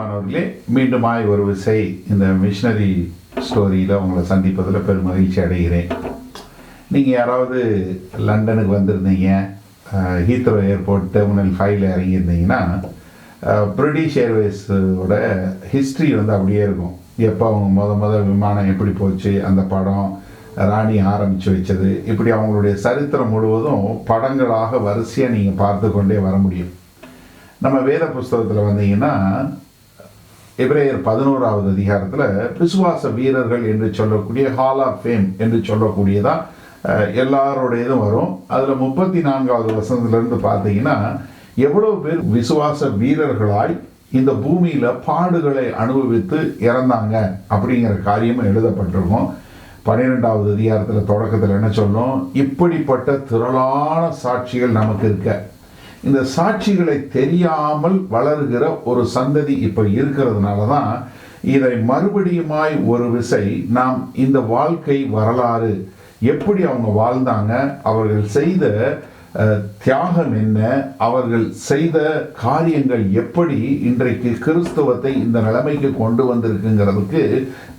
அன்பானவர்களே, மீண்டுமாய் ஒரு விசை இந்த மிஷனரி ஸ்டோரியில் உங்களை சந்திப்பதில் பெரும் மகிழ்ச்சி அடைகிறேன். நீங்கள் யாராவது லண்டனுக்கு வந்திருந்தீங்க, ஹீத்ரோ ஏர்போர்ட் டெர்மினல் 5ல் இறங்கியிருந்தீங்கன்னா, பிரிட்டிஷ் ஏர்வேஸோட ஹிஸ்ட்ரி அப்படியே இருக்கும். எப்போ அவங்க முத விமானம் எப்படி போச்சு, அந்த படம், ராணி ஆரம்பித்து வச்சது, இப்படி அவங்களுடைய சரித்திரம் முழுவதும் படங்களாக வரிசையாக நீங்கள் பார்த்து கொண்டே வர முடியும். நம்ம வேத புஸ்தகத்தில் வந்தீங்கன்னா, எபிரேயர் 11வது அதிகாரத்தில் விசுவாச வீரர்கள் என்று சொல்லக்கூடிய ஹால் ஆஃப் ஃபேம் என்று சொல்லக்கூடியதான் எல்லாரோடையதும் வரும். அதில் 34வது வசனத்திலிருந்து பார்த்தீங்கன்னா, எவ்வளோ பேர் விசுவாச வீரர்களாய் இந்த பூமியில் பாடுகளை அனுபவித்து இறந்தாங்க அப்படிங்கிற காரியமும் எழுதப்பட்டிருக்கும். 12வது அதிகாரத்தில் தொடக்கத்தில் என்ன சொல்லும், இப்படிப்பட்ட திரளான சாட்சிகள் நமக்கு இருக்க, இந்த சாட்சிகளை தெரியாமல் வளர்கிற ஒரு சந்ததி இப்போ இருக்கிறதுனால தான் இதை மறுபடியுமாய் ஒரு விசை நாம் இந்த வாழ்க்கை வரலாறு எப்படி அவங்க வாழ்ந்தாங்க, அவர்கள் செய்த தியாகம் என்ன, அவர்கள் செய்த காரியங்கள் எப்படி இன்றைக்கு கிறிஸ்தவத்தை இந்த நிலைமைக்கு கொண்டு வந்திருக்குங்கிறதுக்கு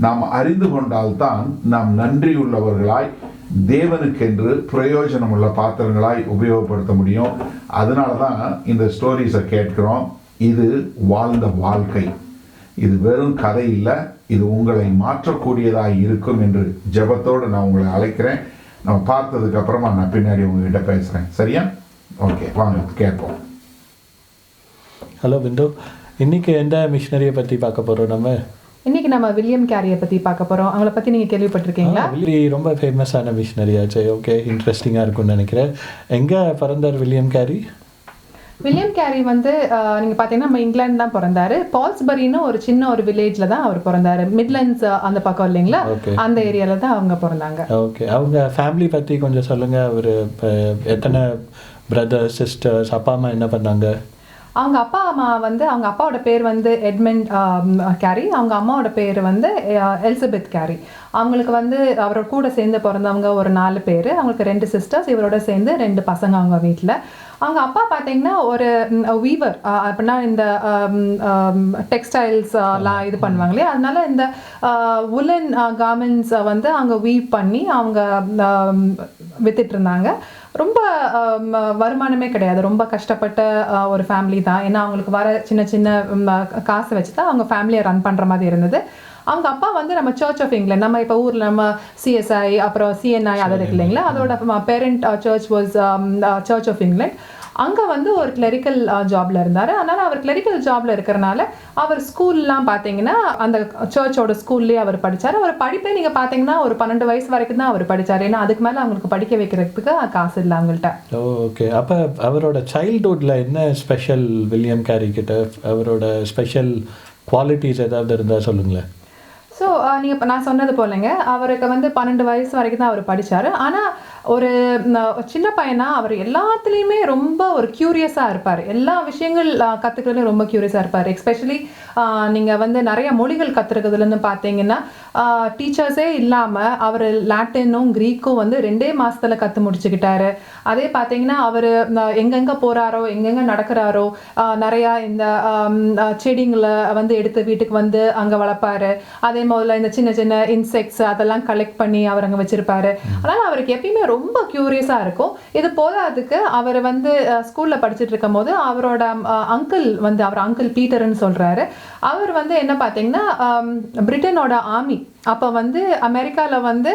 நாம் அறிந்து கொண்டால்தான் நாம் நன்றியுள்ளவர்களாய் தேவனுக்கென்று பிரயோஜனம் உள்ள பாத்திரங்களாய் உபயோகப்படுத்த முடியும். அதனால தான் இந்த ஸ்டோரிஸை கேட்கிறோம். இது வாழ்ந்த வாழ்க்கை, இது வெறும் கதை இல்லை, இது உங்களை மாற்றக்கூடியதாக இருக்கும் என்று ஜெபத்தோடு நான் உங்களை அழைக்கிறேன். நம்ம பார்த்ததுக்கு அப்புறமா நான் பின்னாடி உங்ககிட்ட பேசுகிறேன். சரியா? ஓகே, வாங்க கேட்போம். ஹலோ பிந்து, இன்னைக்கு எந்த மிஷினரியை பற்றி பார்க்க போகிறோம்? இன்னைக்கு நம்ம வில்லியம் கேரியை பற்றி பார்க்க போகிறோம். அவங்கள பற்றி நீங்கள் கேள்விப்பட்டிருக்கீங்களா? ரொம்ப ஃபேமஸான மிஷினரி ஆச்சு. ஓகே, இன்ட்ரெஸ்டிங்காக இருக்கும்னு நினைக்கிறேன். எங்கே பிறந்தார் வில்லியம் கேரி? வில்லியம் கேரி நீங்கள் பார்த்தீங்கன்னா நம்ம இங்கிலாந்து தான் பிறந்தாரு. பால்ஸ்பரின்னு ஒரு சின்ன ஒரு வில்லேஜில் தான் அவர் பிறந்தாரு. மிட்லண்ட்ஸ் அந்த பக்கம் இல்லைங்களா, அந்த ஏரியாவில் தான் அவங்க பிறந்தாங்க. ஓகே, அவங்க ஃபேமிலி பற்றி கொஞ்சம் சொல்லுங்கள். அவர் எத்தனை பிரதர்ஸ், சிஸ்டர்ஸ், அப்பா அம்மா என்ன பண்ணாங்க? அவங்க அப்பா அம்மா அவங்க அப்பாவோட பேர் எட்மண்ட் கேரி, அவங்க அம்மாவோட பேர் எலிசபெத் கேரி. அவங்களுக்கு அவரோட கூட சேர்ந்து பிறந்தவங்க ஒரு 4 பேர். அவங்களுக்கு 2 சிஸ்டர்ஸ், இவரோட சேர்ந்து 2 பசங்க அவங்க வீட்டில். அவங்க அப்பா பார்த்தீங்கன்னா ஒரு வீவர், அப்படின்னா இந்த டெக்ஸ்டைல்ஸ்லாம் இது பண்ணுவாங்க இல்லையா, அதனால இந்த உலன் கார்மெண்ட்ஸ் அவங்க வீவ் பண்ணி அவங்க வித்துட்டு இருந்தாங்க. ரொம்ப வருமானமே கிடையாது, ரொம்ப கஷ்டப்பட்ட ஒரு ஃபேமிலி தான். ஏன்னா அவங்களுக்கு வர சின்ன சின்ன காசை வச்சு தான் அவங்க ஃபேமிலியை ரன் பண்ணுற மாதிரி இருந்தது. அவங்க அப்பா நம்ம சர்ச் ஆஃப் இங்கிலாந்து, நம்ம இப்போ ஊரில் நம்ம CSI அப்புறம் CNI அதை இருக்கு இல்லைங்களா, அதோட parent church was church of England. அங்கே ஒரு கிளரிக்கல் ஜாப்ல இருந்தார். அதனால் அவர் கிளரிக்கல் ஜாப்ல இருக்கிறனால அவர் ஸ்கூல்லாம் பார்த்தீங்கன்னா அந்த சர்ச்சோட ஸ்கூல்லேயே அவர் படித்தார். அவர் படிப்பே நீங்கள் பார்த்தீங்கன்னா ஒரு 12 வயசு வரைக்கும் தான் அவர் படித்தார். ஏன்னா அதுக்கு மேலே அவங்களுக்கு படிக்க வைக்கிறதுக்கு காசு இல்லை அவங்கள்ட்ட. ஓகே, அப்போ அவரோட சைல்ட்ஹுட்டில் என்ன ஸ்பெஷல் வில்லியம் கேரி கிட்ட, அவரோட ஸ்பெஷல் குவாலிட்டிஸ் ஏதாவது இருந்தால் சொல்லுங்களேன். ஸோ நீங்கள் இப்போ நான் சொன்னது போலங்க, அவருக்கு 12 வயசு வரைக்கும் தான் அவர் படித்தார். ஆனால் ஒரு சின்ன பையனா அவர் எல்லாத்துலேயுமே ரொம்ப ஒரு க்யூரியஸாக இருப்பார். எல்லா விஷயங்கள் கற்றுக்கிறதுலையும் ரொம்ப க்யூரியஸாக இருப்பார். எஸ்பெஷலி நீங்கள் நிறைய மொழிகள் கற்றுக்கிறதுலேருந்து பார்த்தீங்கன்னா, டீச்சர்ஸே இல்லாமல் அவர் லாட்டினும் க்ரீக்கும் 2 மாதத்தில் கற்று முடிச்சுக்கிட்டாரு. அதே பார்த்தீங்கன்னா அவர் எங்கெங்கே போகிறாரோ, எங்கெங்கே நடக்கிறாரோ, நிறையா இந்த செடிங்களை எடுத்து வீட்டுக்கு அங்கே வளர்ப்பார். அதே முதல்ல இந்த சின்ன சின்ன இன்செக்ட்ஸ் அதெல்லாம் கலெக்ட் பண்ணி அவர் அங்கே வச்சிருப்பாரு. அதனால் அவருக்கு எப்பயுமே ரொம்ப க்யூரியஸாக இருக்கும். இது போதாதுக்கு அவர் ஸ்கூலில் படிச்சுட்டு இருக்கும் போது அவரோட அங்கிள் அவர் அங்கிள் பீட்டர்னு சொல்கிறாரு. அவர் என்ன பார்த்தீங்கன்னா பிரிட்டனோட ஆர்மி அப்போ அமெரிக்காவில்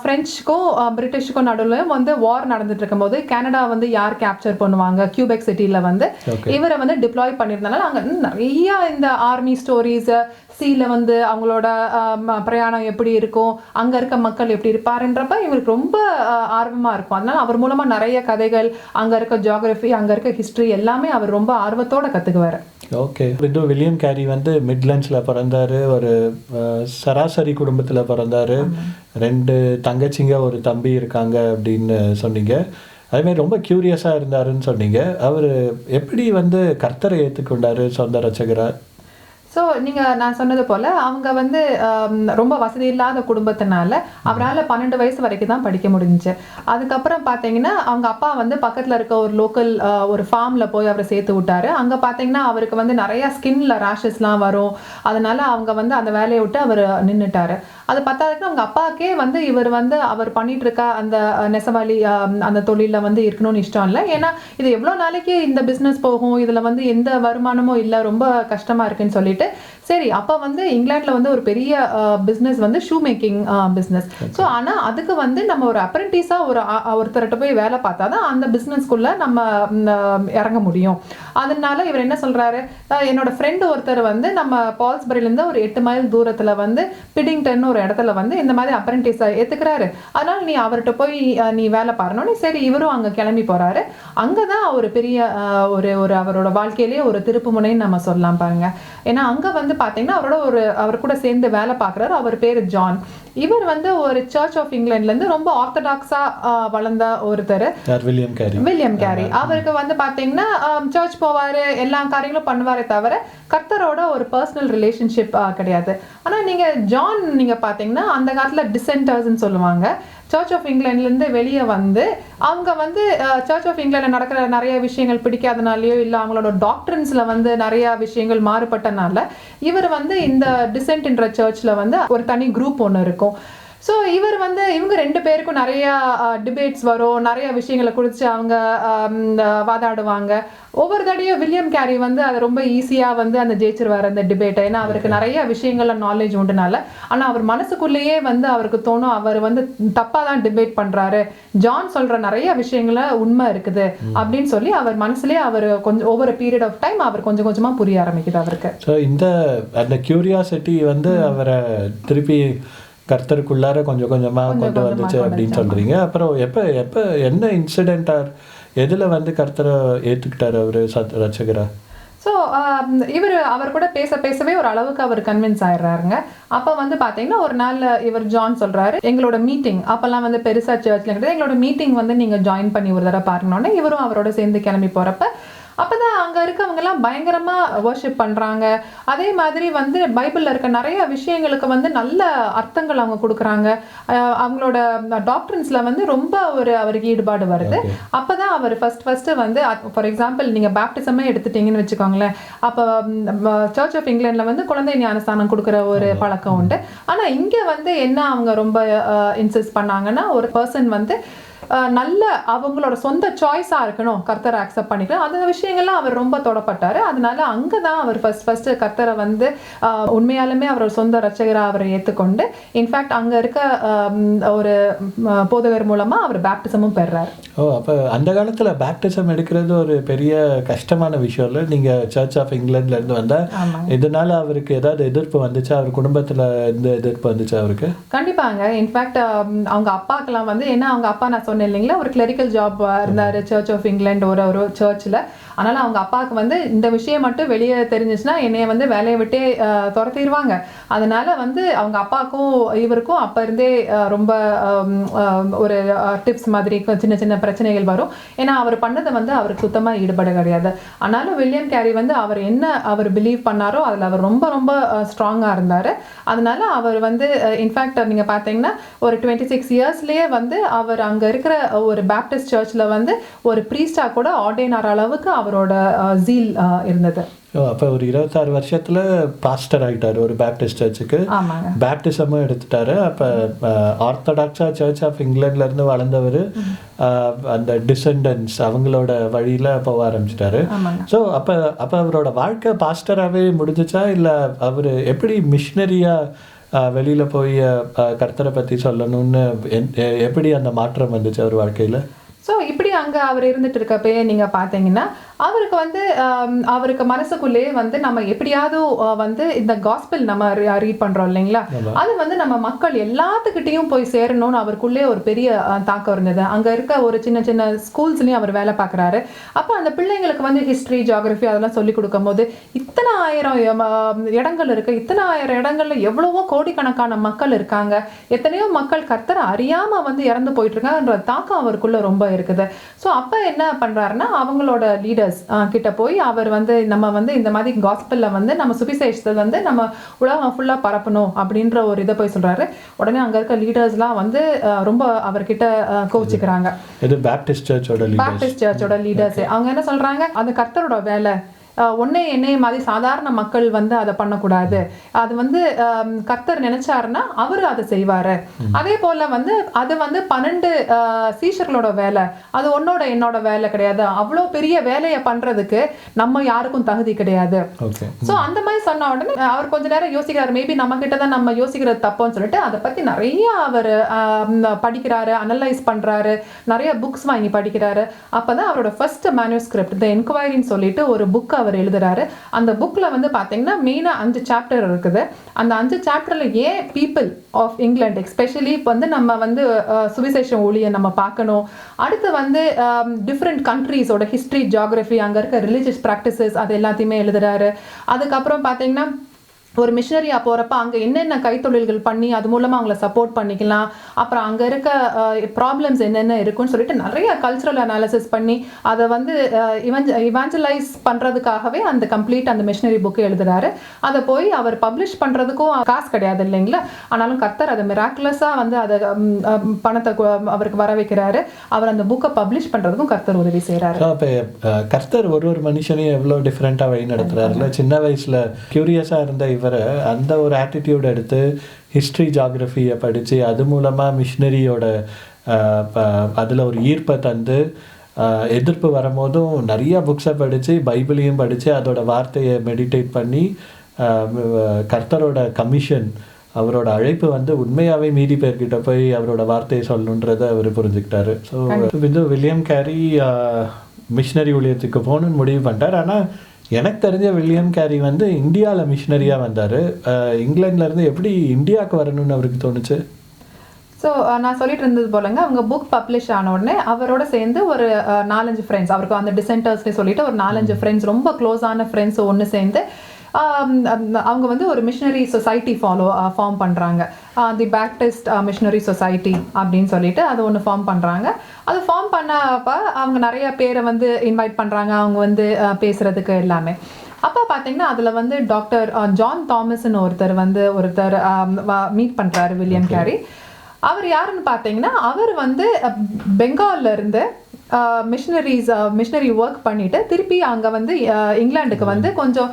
ஃப்ரெஞ்சுக்கும் பிரிட்டிஷுக்கும் நடுவில் வார் நடந்துட்டு இருக்கும்போது கனடா யார் கேப்சர் பண்ணுவாங்க, கியூபெக் சிட்டியில் இவரை டிப்ளாய் பண்ணியிருந்தனால அங்கே நிறைய இந்த ஆர்மி ஸ்டோரிஸ், சீல அவங்களோட பிரயாணம் எப்படி இருக்கும், அங்கே இருக்க மக்கள் எப்படி இருப்பாருன்றப்ப இவருக்கு ரொம்ப ஆர்வமாக இருக்கும். அதனால அவர் மூலமாக நிறைய கதைகள், அங்கே இருக்க ஜியாகிரஃபி, அங்கே இருக்க ஹிஸ்ட்ரி எல்லாமே அவர் ரொம்ப ஆர்வத்தோட கற்றுக்குவார். ஓகே, வில்லியம் கேரி மிட்லண்ட்ஸில் பிறந்தார். ஒரு சராசரி குடும்பத்தில் பிறந்தார். 2 தங்கச்சிங்க, ஒரு தம்பி இருக்காங்க அப்படின்னு சொன்னீங்க. அதேமாதிரி ரொம்ப க்யூரியஸாக இருந்தாருன்னு சொன்னீங்க. அவர் எப்படி கர்த்தரை ஏற்றுக்கொண்டார் சொந்த ரட்சகராக? ஸோ நான் சொன்னது போல் அவங்க வந்து ரொம்ப வசதி இல்லாத குடும்பத்தினால அவரால் 12 வயசு வரைக்கும் தான் படிக்க முடிஞ்சுச்சு. அதுக்கப்புறம் பார்த்தீங்கன்னா அவங்க அப்பா வந்து பக்கத்தில் இருக்க ஒரு லோக்கல் ஒரு ஃபார்மில் போய் அவரை சேர்த்து விட்டாரு. அங்கே பார்த்தீங்கன்னா அவருக்கு வந்து நிறையா ஸ்கின்ல ரேஷஸ்லாம் வரும். அதனால அவங்க வந்து அந்த வேலையை விட்டு அவர் நின்றுட்டாரு. அது பத்தாதுக்கு அவங்க அப்பாவுக்கே வந்து இவர் வந்து அவர் பண்ணிட்டு இருக்க அந்த நெசவாளி அந்த தொழிலில் வந்து இருக்கணும்னு இஷ்டம் இல்லை. ஏன்னா இது எவ்வளோ நாளைக்கு இந்த பிஸ்னஸ் போகும், இதில் வந்து எந்த வருமானமும் இல்லை, ரொம்ப கஷ்டமாக இருக்குன்னு சொல்லிட்டு சரி அப்போ வந்து இங்கிலாண்டில் வந்து ஒரு பெரிய பிஸ்னஸ் வந்து ஷூ மேக்கிங் பிஸ்னஸ். ஸோ ஆனால் அதுக்கு வந்து நம்ம ஒரு அப்ரெண்டிஸாக ஒருத்தர்கிட்ட போய் வேலை பார்த்தா தான் அந்த பிஸ்னஸ்க்குள்ளே நம்ம இறங்க முடியும். அதனால இவர் என்ன சொல்கிறாரு, என்னோட ஃப்ரெண்டு ஒருத்தர் வந்து நம்ம பால்ஸ்பரியிலேருந்து ஒரு 8 மைல் தூரத்தில் வந்து பிடிங்டன் ஒரு இடத்துல வந்து இந்த மாதிரி அப்ரெண்டிஸாக ஏற்றுக்கிறாரு. அதனால நீ அவர்கிட்ட போய் நீ வேலை பாருனோன்னு சரி இவரும் அங்கே கிளம்பி போகிறாரு. அங்கே தான் ஒரு பெரிய ஒரு அவரோட வாழ்க்கையிலேயே ஒரு திருப்பு முனைன்னு நம்ம சொல்லலாம் பாருங்க. ஏன்னா அங்கே வந்து பார்த்தீங்கன்னா அவர் கூட சேர்ந்து வேலை பார்க்குறாரு. அவர் பேர் ஜான். இவர் வந்து ஒரு சர்ச் ஆஃப் இங்கிலாந்துலேருந்து ரொம்ப ஆர்த்தடாக்ஸாக வளர்ந்த ஒருத்தர் வில்லியம் கேரி. அவருக்கு வந்து பார்த்தீங்கன்னா சர்ச் போவார், எல்லா காரியங்களும் பண்ணுவாரே தவிர கர்த்தரோட ஒரு பர்சனல் ரிலேஷன்ஷிப் கிடையாது. ஆனால் நீங்கள் பார்த்தீங்கன்னா அந்த காலத்தில் டிசென்டர்ஸ்ன்னு சொல்லுவாங்க. சர்ச் ஆஃப் இங்கிலாந்துலேருந்து வெளியே வந்து அவங்க வந்து சர்ச் ஆஃப் இங்கிலாண்டில் நடக்கிற நிறைய விஷயங்கள் பிடிக்காதனாலேயோ இல்லை அவங்களோட டாக்டர்ன்ஸில் வந்து நிறைய விஷயங்கள் மாறுபட்டனால இவர் வந்து இந்த டிசென்ட்ன்ற சர்ச்சில் வந்து ஒரு தனி குரூப் ஒன்று இருக்கும். ஸோ இவங்க 2 பேருக்கும் நிறையா டிபேட்ஸ் வரும், நிறைய விஷயங்களை குறித்து அவங்க வாதாடுவாங்க. ஒவ்வொரு தடையும் வில்லியம் கேரி வந்து அதை ரொம்ப ஈஸியாக வந்து அந்த ஜெயிச்சிருவார் அந்த டிபேட்டை. ஏன்னா அவருக்கு நிறைய விஷயங்கள்ல நாலேஜ் உண்டுனால. ஆனால் அவர் மனசுக்குள்ளேயே வந்து அவருக்கு தோணும் அவர் வந்து தப்பாக தான் டிபேட் பண்ணுறாரு, ஜான் சொல்கிற நிறைய விஷயங்கள உண்மை இருக்குது அப்படின்னு சொல்லி அவர் மனசுலேயே அவர் கொஞ்சம் ஓவர் பீரியட் ஆஃப் டைம் அவர் கொஞ்சம் கொஞ்சமாக புரிய ஆரம்பிக்குது அவருக்கு. ஸோ அந்த கியூரியாசிட்டி வந்து அவரை திருப்பி கர்த்தருக்குள்ளார கொஞ்சம் கொஞ்சமாக கொண்டு வந்துச்சு அப்படின்னு சொல்கிறீங்க. அப்புறம் எப்போ என்ன இன்சிடென்ட்டார், எதில் வந்து கர்த்தரை ஏற்றுக்கிட்டார் அவர் ரட்சகரா? ஸோ அவர் கூட பேசவே ஒரு அளவுக்கு அவர் கன்வின்ஸ் ஆயிடுறாருங்க. அப்போ வந்து பார்த்தீங்கன்னா ஒரு நாள் இவர் ஜான் சொல்கிறாரு, எங்களோட மீட்டிங் அப்போல்லாம் வந்து பெருசாக சர்ச்சில் கிடையாது, எங்களோட மீட்டிங் வந்து நீங்கள் ஜாயின் பண்ணி ஒரு தடவை பாருங்கன்னொன்னே இவரும் அவரோட சேர்ந்து கிளம்பி போகிறப்ப அப்போதான் அங்கே இருக்கவங்கெல்லாம் பயங்கரமாக வர்ஷிப் பண்ணுறாங்க. அதே மாதிரி வந்து பைபிளில் இருக்க நிறைய விஷயங்களுக்கு வந்து நல்ல அர்த்தங்கள் அவங்க கொடுக்குறாங்க. அவங்களோட டாக்டர்ஸில் வந்து ரொம்ப அவருக்கு ஈடுபாடு வருது. அப்போ தான் அவர் ஃபஸ்ட்டு வந்து ஃபார் எக்ஸாம்பிள் நீங்கள் பேப்டிசமே எடுத்துட்டீங்கன்னு வச்சுக்கோங்களேன். அப்போ சர்ச் ஆஃப் இங்கிலாண்டில் வந்து குழந்தை ஞானஸ்தானம் கொடுக்குற ஒரு பழக்கம் உண்டு. ஆனால் இங்கே வந்து என்ன அவங்க ரொம்ப இன்சிஸ்ட் பண்ணாங்கன்னா ஒரு பர்சன் வந்து நல்ல அவங்களோட சொந்த சாய்ஸாக இருக்கணும், கர்த்தரை அக்செப்ட் பண்ணிக்கலாம். அந்த விஷயங்கள்லாம் அவர் ரொம்ப தொடப்பட்டார். அதனால அங்கே தான் அவர் ஃபஸ்ட்டு கர்த்தரை வந்து உண்மையாலுமே அவர் சொந்த ரட்சகராக அவரை ஏற்றுக்கொண்டு இன்ஃபேக்ட் அங்கே இருக்க ஒரு போதகர் மூலமாக அவர் பேப்டிசமும் பெறுறார். அப்போ அந்த காலத்தில் பேப்டிசம் எடுக்கிறது ஒரு பெரிய கஷ்டமான விஷயம் இல்லை. நீங்கள் சர்ச் ஆஃப் இங்கிலாந்துலேருந்து வந்தால் இதனால் அவருக்கு ஏதாவது எதிர்ப்பு வந்துச்சா? அவர் குடும்பத்தில் எந்த எதிர்ப்பு வந்துச்சா அவருக்கு? கண்டிப்பாங்க. இன்ஃபேக்ட் அவங்க அப்பாக்கெல்லாம் வந்து ஏன்னா அவங்க அப்பா நான் சொன்னேன் இல்லைங்களா ஒரு கிளரிக்கல் ஜாப் இருந்தார் சர்ச் ஆஃப் இங்கிலாந்து ஒரு சர்ச்சில். அதனால் அவங்க அப்பாவுக்கு வந்து இந்த விஷயம் மட்டும் வெளியே தெரிஞ்சிச்சுன்னா என்னைய வந்து வேலையை விட்டே துரத்திடுவாங்க. அதனால வந்து அவங்க அப்பாவுக்கும் இவருக்கும் அப்போ இருந்தே ரொம்ப ஒரு டிப்ஸ் மாதிரி சின்ன சின்ன பிரச்சனைகள் வரும். ஏன்னா அவர் பண்ணதை வந்து அவருக்கு சுத்தமாக ஈடுபட கிடையாது. ஆனாலும் வில்லியம் கேரி வந்து அவர் பிலீவ் பண்ணாரோ அதில் அவர் ரொம்ப ரொம்ப ஸ்ட்ராங்காக இருந்தார். அதனால அவர் வந்து இன்ஃபேக்ட் நீங்கள் பார்த்தீங்கன்னா ஒரு 26 இயர்ஸ்லேயே வந்து அவர் அங்கே இருக்கிற ஒரு பேப்டிஸ்ட் சர்ச்சில் வந்து ஒரு ப்ரீஸ்டாக கூட ஆர்டைன் ஆகிற அளவுக்கு அவரோட ஜீல் இருந்தது. அப்போ ஒரு 26 வருஷத்தில் பாஸ்டர் ஆகிட்டார் ஒரு பேப்டிஸ்ட் சர்ச்சுக்கு. பேப்டிசமும் எடுத்துட்டாரு. அப்போ ஆர்த்தடாக்ஸாக சர்ச் ஆஃப் இங்கிலாந்துலேருந்து வளர்ந்தவர் அந்த டிசெண்டன்ஸ் அவங்களோட வழியில் போக ஆரம்பிச்சிட்டாரு. ஸோ அப்போ அவரோட வாழ்க்கை பாஸ்டராகவே முடிஞ்சிச்சா இல்லை அவர் எப்படி மிஷினரியாக வெளியில் போய் கர்த்தரை பற்றி சொல்லணும்னு எப்படி அந்த மாற்றம் வந்துச்சு அவர் வாழ்க்கையில்? ஸோ இப்படி அங்கே அவர் இருந்துட்டு இருக்கப்பே நீங்கள் பார்த்தீங்கன்னா அவருக்கு வந்து அவருக்கு மனசுக்குள்ளேயே வந்து நம்ம எப்படியாவது வந்து இந்த காஸ்பல் நம்ம ரீட் பண்ணுறோம் இல்லைங்களா, அது வந்து நம்ம மக்கள் எல்லாத்துக்கிட்டையும் போய் சேரணும்னு அவருக்குள்ளே ஒரு பெரிய தாக்கம் இருந்தது. அங்கே இருக்க ஒரு சின்ன சின்ன ஸ்கூல்ஸ்லேயும் அவர் வேலை பார்க்குறாரு. அப்போ அந்த பிள்ளைங்களுக்கு வந்து ஹிஸ்ட்ரி ஜியாகிரஃபி அதெல்லாம் சொல்லி கொடுக்கும் போது இத்தனை ஆயிரம் இடங்கள் இருக்குது, இத்தனை ஆயிரம் இடங்கள்ல எவ்வளவோ கோடிக்கணக்கான மக்கள் இருக்காங்க, எத்தனையோ மக்கள் கர்த்தரை அறியாமல் வந்து இறந்து போயிட்டு இருக்காங்கன்ற தாக்கம் அவருக்குள்ள ரொம்ப இருக்குது. ஸோ அப்போ என்ன பண்ணுறாருன்னா அவங்களோட லீடர்ஸ் லீடர்ஸ் கிட்ட போய் அவர் வந்து நம்ம வந்து இந்த மாதிரி காஸ்பல்ல வந்து நம்ம சுவிசேஷத்தை வந்து நம்ம உலகம் ஃபுல்லா பரப்பணும் அப்படின்ற ஒரு இதை போய் சொல்றாரு. உடனே அங்க இருக்க லீடர்ஸ்லாம் வந்து ரொம்ப அவர்கிட்ட கோச்சிக்கிறாங்க. இது பேப்டிஸ்ட் சர்ச்சோட லீடர்ஸ் அவங்க என்ன சொல்றாங்க, அது கர்த்தரோட வேலை, ஒன்னே என்னைய மாதிரி சாதாரண மக்கள் வந்து அதை பண்ணக்கூடாது, அது வந்து கர்த்தர் நினைச்சாருன்னா அவரு அதை செய்வாரு. அதே போல வந்து அது வந்து 12 சீஷர்களோட வேலை, அது உன்னோட என்னோட வேலை கிடையாது, அவ்வளோ பெரிய வேலையை பண்றதுக்கு நம்ம யாருக்கும் தகுதி கிடையாது. ஸோ அந்த மாதிரி சொன்ன உடனே அவர் கொஞ்ச நேரம் யோசிக்கிறாரு, மேபி நம்ம கிட்ட தான் நம்ம யோசிக்கிறது தப்புன்னு சொல்லிட்டு அதை பத்தி நிறைய அவர் படிக்கிறாரு, அனலைஸ் பண்றாரு, நிறைய புக்ஸ் வாங்கி படிக்கிறாரு. அப்பதான் அவரோட ஃபர்ஸ்ட் மேனுஸ்கிரிப்ட் தி என்கொயரின்னு சொல்லிட்டு ஒரு புக் அவர் எழுதுறாரு. அந்த புக்ல வந்து பாத்தீங்கன்னா மெயினா 5 சாப்டர் இருக்குது. அந்த 5 சாப்டர்ல ஏன் பீப்புள் ஆஃப் இங்கிலாந்து எஸ்பெஷலி வந்து நம்ம வந்து சுவிசேஷம் ஊழியம் நம்ம பார்க்கணும், அடுத்து வந்து டிஃப்ரெண்ட் கண்ட்ரீஸோட ஹிஸ்டரி, ஜியாகிரபி, அங்க இருக்க ரிலீஜியஸ் ப்ராக்டிசஸ் அது எல்லாத்தையுமே எழுதுறாரு. அதுக்கப்புறம் பாத்தீங்கன்னா ஒரு மிஷனரியா போறப்ப அங்க என்னென்ன கைத்தொழில்கள் பண்ணி அது மூலமா அவங்கள சப்போர்ட் பண்ணிக்கலாம், அப்புறம் அங்க இருக்க ப்ராப்ளம்ஸ் என்னென்ன இருக்குன்னு சொல்லிட்டு நிறைய கல்ச்சுரல் அனாலிசிஸ் பண்ணி அதை வந்து இவாஞ்சலைஸ் பண்றதுக்காகவே அந்த கம்ப்ளீட் அந்த மிஷனரி புக் எழுதுறாரு. அதை போய் அவர் பப்ளிஷ் பண்றதுக்கும் காசு கிடையாது இல்லைங்களா, ஆனாலும் கர்த்தர் அதை மிராக்குலஸா வந்து அதை பணத்தை அவருக்கு வர வைக்கிறாரு. அவர் அந்த புக்கை பப்ளிஷ் பண்றதுக்கும் கர்த்தர் உதவி செய்யறாரு. கர்த்தர் ஒரு மனுஷனையும் எவ்வளவு டிஃபரெண்டா வழி நடத்துறாருல. சின்ன வயசுல கியூரியஸா இருந்த இவரை அந்த ஒரு ஆட்டிடியூட் எடுத்து ஹிஸ்ட்ரி, ஜியாகிரபியை படித்து அது மூலமாக மிஷினரியோட அதில் ஒரு ஈர்ப்பை தந்து எதிர்ப்பு வரும்போதும் நிறையா புக்ஸை படித்து பைபிளையும் படித்து அதோட வார்த்தையை மெடிடேட் பண்ணி கர்த்தரோட கமிஷன், அவரோட அழைப்பு வந்து உண்மையாகவே மீதி பேர்கிட்ட போய் அவரோட வார்த்தையை சொல்லணுன்றதை அவர் புரிஞ்சுக்கிட்டாரு. ஸோ இது வில்லியம் கேரி மிஷினரி ஊழியத்துக்கு போகணுன்னு முடிவு பண்ணிட்டார். ஆனால் எனக்கு தெரிஞ்ச வில்லியம் கேரி வந்து இந்தியாவில் மிஷினரியாக வந்தார். இங்கிலாந்துலேருந்து எப்படி இந்தியாவுக்கு வரணும்னு அவருக்கு தோணுச்சு? ஸோ நான் சொல்லிட்டு இருந்தது போலங்க, அவங்க புக் பப்ளிஷ் ஆன உடனே அவரோட சேர்ந்து ஒரு 4-5 ஃப்ரெண்ட்ஸ், அவருக்கு அந்த டிசென்டர்ஸ்னு சொல்லிட்டு ஒரு 4-5 ஃப்ரெண்ட்ஸ், ரொம்ப க்ளோஸான ஃப்ரெண்ட்ஸ் ஒன்று சேர்ந்து அவங்க வந்து ஒரு மிஷனரி சொசைட்டி ஃபார்ம் பண்ணுறாங்க. தி பேப்டிஸ்ட் மிஷனரி சொசைட்டி அப்படின்னு சொல்லிட்டு அது ஒன்று ஃபார்ம் பண்ணுறாங்க. அது ஃபார்ம் பண்ணப்போ அவங்க நிறைய பேரை வந்து இன்வைட் பண்ணுறாங்க, அவங்க வந்து பேசுகிறதுக்கு எல்லாமே. அப்போ பார்த்தீங்கன்னா அதில் வந்து டாக்டர் ஜான் தாமஸ்ன்னு ஒருத்தர் மீட் பண்ணுறாரு வில்லியம் கேரி. அவர் யாருன்னு பார்த்தீங்கன்னா, அவர் வந்து பெங்கால்ல இருந்து மிஷனரி ஒர்க் பண்ணிட்டு திருப்பி அங்கே வந்து இங்கிலாந்துக்கு வந்து கொஞ்சம்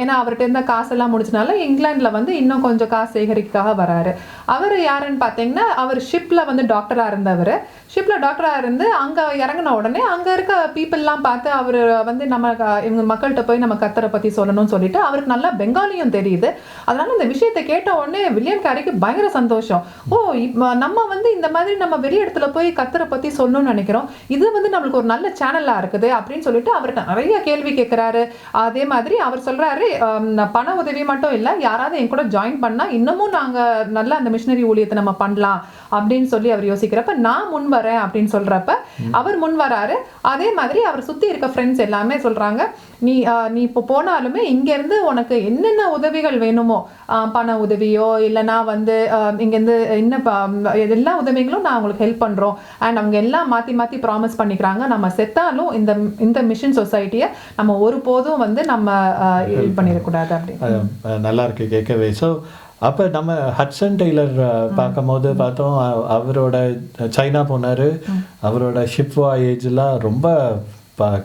ஏன்னா அவர்கிட்ட இருந்த காசெல்லாம் முடிச்சனால இங்கிலாண்டில் வந்து இன்னும் கொஞ்சம் காசு சேகரிக்காக வராரு. அவர் யாருன்னு பார்த்தீங்கன்னா, அவர் ஷிப்பில் வந்து டாக்டராக இருந்தவர். ஷிப்பில் டாக்டராக இருந்து அங்கே இறங்கின உடனே அங்கே இருக்க பீப்புளெலாம் பார்த்து அவர் வந்து நம்ம இவங்க மக்கள்கிட்ட போய் நம்ம கர்த்தரை பற்றி சொல்லணும்னு சொல்லிட்டு அவருக்கு நல்லா பெங்காலியும் தெரியுது. அதனால இந்த விஷயத்தை கேட்ட உடனே வில்லியம் கேரிக்கு பயங்கர சந்தோஷம். ஓ, நம்ம வந்து இந்த மாதிரி நம்ம வெளி இடத்துல போய் கர்த்தரை பற்றி சொல்லணும்னு நினைக்கிறோம், இது வந்து நம்மளுக்கு ஒரு நல்ல சேனலாக இருக்குது அப்படின்னு சொல்லிட்டு அவருக்கு நிறைய கேள்வி கேட்குறாரு. அதே மாதிரி அவர் சொல்கிறாரு, பண உதவி மட்டும் இல்லை, யாராவது என் கூட ஜாயின் பண்ணால் இன்னமும் நாங்கள் நல்ல அந்த மிஷனரி ஊழியத்தை நம்ம பண்ணலாம் அப்படின்னு சொல்லி அவர் யோசிக்கிறப்ப நான் முன் வரேன் அப்படின்னு சொல்கிறப்ப அவர் முன் வராரு. அதே மாதிரி அவர் சுற்றி இருக்க ஃப்ரெண்ட்ஸ் எல்லாமே சொல்கிறாங்க, நீ இப்போ போனாலுமே இங்கேருந்து உனக்கு என்னென்ன உதவிகள் வேணுமோ, பண உதவியோ இல்லைனா வந்து இங்கேருந்து எல்லா உதவிகளும் நான் உங்களுக்கு ஹெல்ப் பண்ணுறோம். அண்ட் அவங்க எல்லாம் மாற்றி மாற்றி ப்ராமிஸ் பண்ணிக்கிறாங்க, நம்ம செத்தாலும் இந்த மிஷன் சொசைட்டியை நம்ம ஒருபோதும் வந்து நம்ம இது பண்ணிடக்கூடாது அப்படின்னு. நல்லா இருக்கு கேட்கவே. ஸோ அப்போ நம்ம ஹட்சன் டெய்லர் பார்க்கும்போது பார்த்தோம், அவரோட சைனா போனார், அவரோட ஷிப் வாயேஜ்லாம் ரொம்ப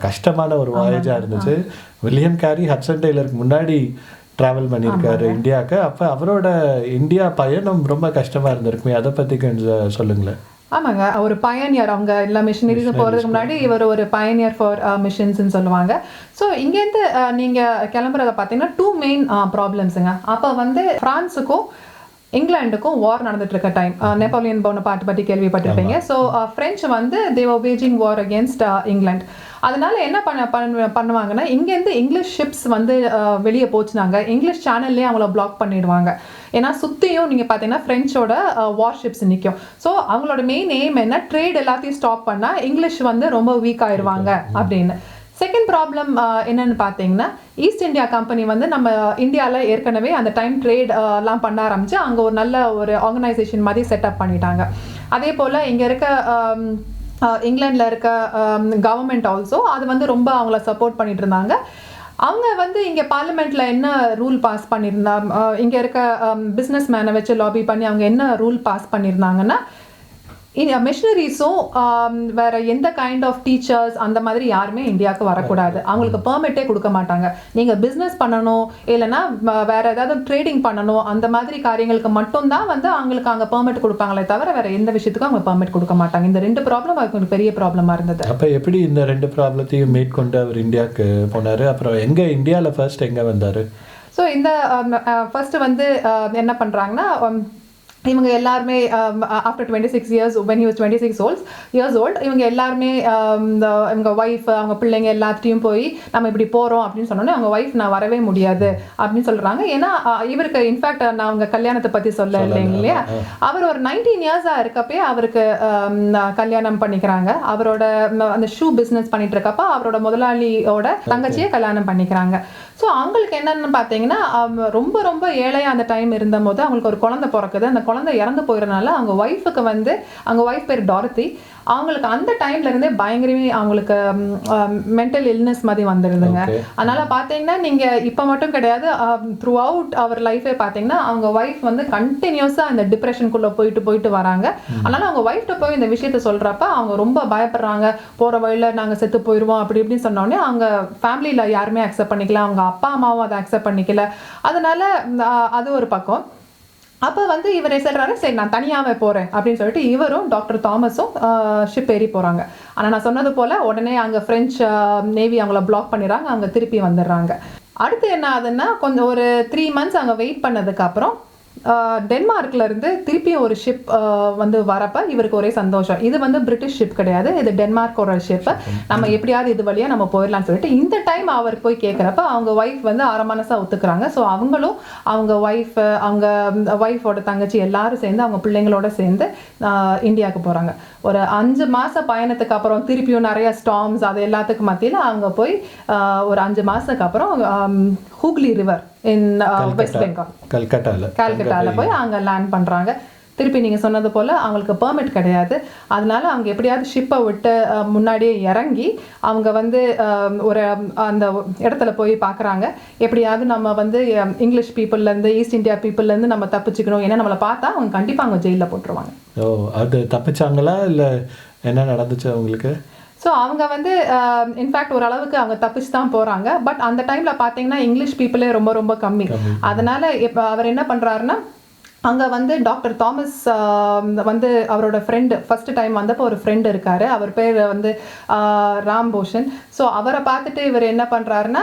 கஷ்டமான ஒரு வாயேஜாக இருந்துச்சு. வில்லியம் கேரி ஹட்சன் டெய்லருக்கு முன்னாடி ட்ராவல் பண்ணியிருக்காரு இந்தியாவுக்கு. அப்போ அவரோட இந்தியா பயணம் ரொம்ப கஷ்டமாக இருந்திருக்குமே, அதை பற்றி கொஞ்சம் சொல்லுங்களேன். ஆமாங்க, ஒரு பயனியர். அவங்க எல்லா மிஷனரிஸும் போகிறதுக்கு முன்னாடி இவர் ஒரு பயனியர் ஃபார் மிஷன்ஸ்ன்னு சொல்லுவாங்க. ஸோ இங்கேருந்து நீங்கள் கிளம்புறத பார்த்தீங்கன்னா 2 மெயின் ப்ராப்ளம்ஸுங்க. அப்போ வந்து ஃப்ரான்ஸுக்கும் இங்கிலாந்துக்கும் வார் நடந்துட்டு இருக்க டைம். நெப்போலியன் போனபார்ட் பற்றி கேள்விப்பட்டிருப்பீங்க. ஸோ ஃப்ரெஞ்சு வந்து தே வர் வேஜிங் வார் அகேன்ஸ்ட் இங்கிலாந்து. அதனால என்ன பண்ணுவாங்கன்னா, இங்கேருந்து இங்கிலீஷ் ஷிப்ஸ் வந்து வெளியே போச்சுனாங்க, இங்கிலீஷ் சேனல்லே அவங்கள பிளாக் பண்ணிடுவாங்க. ஏன்னா சுற்றியும் நீங்கள் பார்த்தீங்கன்னா ஃப்ரெஞ்சோட வார் ஷிப்ஸ் நிற்கும். ஸோ அவங்களோட மெயின் எய்ம் என்ன, ட்ரேட் எல்லாத்தையும் ஸ்டாப் பண்ணால் இங்கிலீஷ் வந்து ரொம்ப வீக் ஆயிடுவாங்க அப்படின்னு. செகண்ட் ப்ராப்ளம் என்னன்னு பார்த்தீங்கன்னா, ஈஸ்ட் இந்தியா கம்பெனி வந்து நம்ம இந்தியாவில் ஏற்கனவே அந்த டைம் ட்ரேட் எல்லாம் பண்ண ஆரம்பிச்சு அங்கே ஒரு நல்ல ஒரு ஆர்கனைசேஷன் மாதிரி செட்டப் பண்ணிட்டாங்க. அதே போல் இங்கே இருக்க இங்கிலாண்டில் இருக்க கவர்மெண்ட் ஆல்சோ அது வந்து ரொம்ப அவங்கள சப்போர்ட் பண்ணிட்டு இருந்தாங்க. அவங்க வந்து இங்கே பார்லிமெண்ட்டில் என்ன ரூல் பாஸ் பண்ணியிருந்தா, இங்கே இருக்க பிஸ்னஸ் மேனை வச்சு லாபி பண்ணி அவங்க என்ன ரூல் பாஸ் பண்ணியிருந்தாங்கன்னா, மிஷனரிஸும் வேற எந்த கைண்ட் ஆஃப் டீச்சர்ஸ் அந்த மாதிரி யாருமே இந்தியாவுக்கு வரக்கூடாது. அவங்களுக்கு பெர்மிட்டே கொடுக்க மாட்டாங்க. நீங்கள் பிஸ்னஸ் பண்ணணும் இல்லைன்னா வேற ஏதாவது ட்ரேடிங் பண்ணணும் அந்த மாதிரி காரியங்களுக்கு மட்டும்தான் வந்து அவங்களுக்கு அங்கே பெர்மிட் கொடுப்பாங்களே தவிர வேற எந்த விஷயத்துக்கும் அவங்க பெர்மிட் கொடுக்க மாட்டாங்க. இந்த 2 ப்ராப்ளம் அவங்களுக்கு பெரிய ப்ராப்ளமாக இருந்தது. அப்போ எப்படி இந்த 2 ப்ராப்ளத்தையும் மேற்கொண்டு அவர் இந்தியாவுக்கு போனார்? அப்புறம் எங்கே இந்தியாவில் ஃபர்ஸ்ட் எங்கே வந்தார்? ஸோ இந்த ஃபர்ஸ்ட் வந்து என்ன பண்ணுறாங்கன்னா, இவங்க எல்லாருமே after 26 years when he was 26 years old இவங்க எல்லாருமே இவங்க ஒய்ஃப் அவங்க பிள்ளைங்க எல்லாத்தையும் போய் நம்ம இப்படி போகிறோம் அப்படின்னு சொன்னோன்னே அவங்க ஒய்ஃப் நான் வரவே முடியாது அப்படின்னு சொல்கிறாங்க. ஏன்னா இவருக்கு இன்ஃபேக்ட் நான் அவங்க கல்யாணத்தை பற்றி சொல்ல இல்லைங்க இல்லையா, அவர் ஒரு 19 years இருக்கப்பே அவருக்கு கல்யாணம் பண்ணிக்கிறாங்க. அவரோட அந்த ஷூ பிஸ்னஸ் பண்ணிட்டு இருக்கப்ப அவரோட முதலாளியோட தங்கச்சியை கல்யாணம் பண்ணிக்கிறாங்க. ஸோ அவங்களுக்கு என்னென்னு பார்த்தீங்கன்னா, ரொம்ப ரொம்ப ஏழையாக அந்த டைம் இருந்த போது அவங்களுக்கு ஒரு குழந்தை பிறக்குது. அந்த குழந்தை இறந்து போயிடறனால அவங்க ஒய்ஃபுக்கு வந்து அவங்க ஒய்ஃப் பேர் டாரத்தி, அவங்களுக்கு அந்த டைம்ல இருந்தே பயங்கரமே அவங்களுக்கு மென்டல் இல்னஸ் மாதிரி வந்துருதுங்க. அதனால பார்த்தீங்கன்னா நீங்க இப்போ மட்டும் கிடையாது, த்ரூ அவுட் அவர் லைஃபே பார்த்தீங்கன்னா அவங்க ஒய்ஃப் வந்து கண்டினியூஸாக இந்த டிப்ரெஷனுக்குள்ளே போயிட்டு வராங்க. அதனால அவங்க ஒய்ஃப்ட்ட போய் இந்த விஷயத்த சொல்றப்ப அவங்க ரொம்ப பயப்படுறாங்க. போகிற வழியில் நாங்கள் செத்து போயிடுவோம் அப்படி இப்படின்னு சொன்னோடனே அவங்க ஃபேமிலியில் யாருமே அக்செப்ட் பண்ணிக்கல, அவங்க அப்பா அம்மாவும் அதை அக்செப்ட் பண்ணிக்கல. அதனால அது ஒரு பக்கம். அப்போ வந்து இவர் சொல்கிறாரு, சரி நான் தனியாகவே போகிறேன் அப்படின்னு சொல்லிட்டு இவரும் டாக்டர் தாமஸும் ஷிப் ஏறி போகிறாங்க. ஆனால் நான் சொன்னது போல் உடனே அங்கே ஃப்ரெஞ்ச் நேவி அவங்கள பிளாக் பண்ணிடுறாங்க, அவங்க திருப்பி வந்துடுறாங்க. அடுத்து என்ன ஆகுதுன்னா, கொஞ்சம் ஒரு 3 months அங்கே வெயிட் பண்ணதுக்கப்புறம் டென்மார்க்ல இருந்து திருப்பியும் ஒரு ஷிப் வந்து வரப்ப இவருக்கு ஒரே சந்தோஷம். இது வந்து பிரிட்டிஷ் ஷிப் கிடையாது, இது டென்மார்க்கோட ஷிப். நம்ம எப்படியாவது இது வழியா நம்ம போயிடலாம்னு சொல்லிட்டு இந்த டைம் அவர் போய் கேட்குறப்ப அவங்க ஒய்ஃப் வந்து அரமனசா ஒத்துக்கிறாங்க. ஸோ அவங்களும் அவங்க ஒய்ஃபோட தங்கச்சி எல்லாரும் சேர்ந்து அவங்க பிள்ளைங்களோட சேர்ந்து இந்தியாவுக்கு போகிறாங்க. ஒரு 5 மாத பயணத்துக்கு அப்புறம் திருப்பியும் நிறைய ஸ்டார்ம்ஸ் அது எல்லாத்துக்கும் மத்தியில் அவங்க போய் ஒரு 5 மாதத்துக்கு அப்புறம் ஹூக்லி ரிவர் இன் வெஸ்ட் பெங்கால் கல்கட்டாவில் போய் அங்கே லேண்ட் பண்ணுறாங்க. திருப்பி நீங்கள் சொன்னது போல் அவங்களுக்கு பெர்மிட் கிடையாது. அதனால அவங்க எப்படியாவது ஷிப்பை விட்டு முன்னாடியே இறங்கி அவங்க வந்து ஒரு அந்த இடத்துல போய் பார்க்குறாங்க, எப்படியாவது நம்ம வந்து இங்கிலீஷ் பீப்புள்லேருந்து ஈஸ்ட் இந்தியா பீப்புள்லேருந்து நம்ம தப்பிச்சுக்கணும். ஏன்னா நம்மளை பார்த்தா அவங்க கண்டிப்பாக அவங்க ஜெயிலில் போட்டுருவாங்க. ஓ, அது தப்பிச்சாங்களா இல்லை என்ன நடந்துச்சு அவங்களுக்கு? ஸோ அவங்க வந்து இன்ஃபேக்ட் ஓரளவுக்கு அவங்க தப்பிச்சு தான் போகிறாங்க. பட் அந்த டைமில் பார்த்தீங்கன்னா இங்கிலீஷ் பீப்புளே ரொம்ப ரொம்ப கம்மி. அதனால் இப்போ அவர் என்ன பண்ணுறாருன்னா, அங்கே வந்து டாக்டர் தாமஸ் வந்து அவரோட ஃப்ரெண்டு ஃபர்ஸ்ட் டைம் வந்தப்போ ஒரு ஃப்ரெண்டு இருக்கார், அவர் பேர் வந்து ராம்போஷன். ஸோ அவரை பார்த்துட்டு இவர் என்ன பண்ணுறாருன்னா,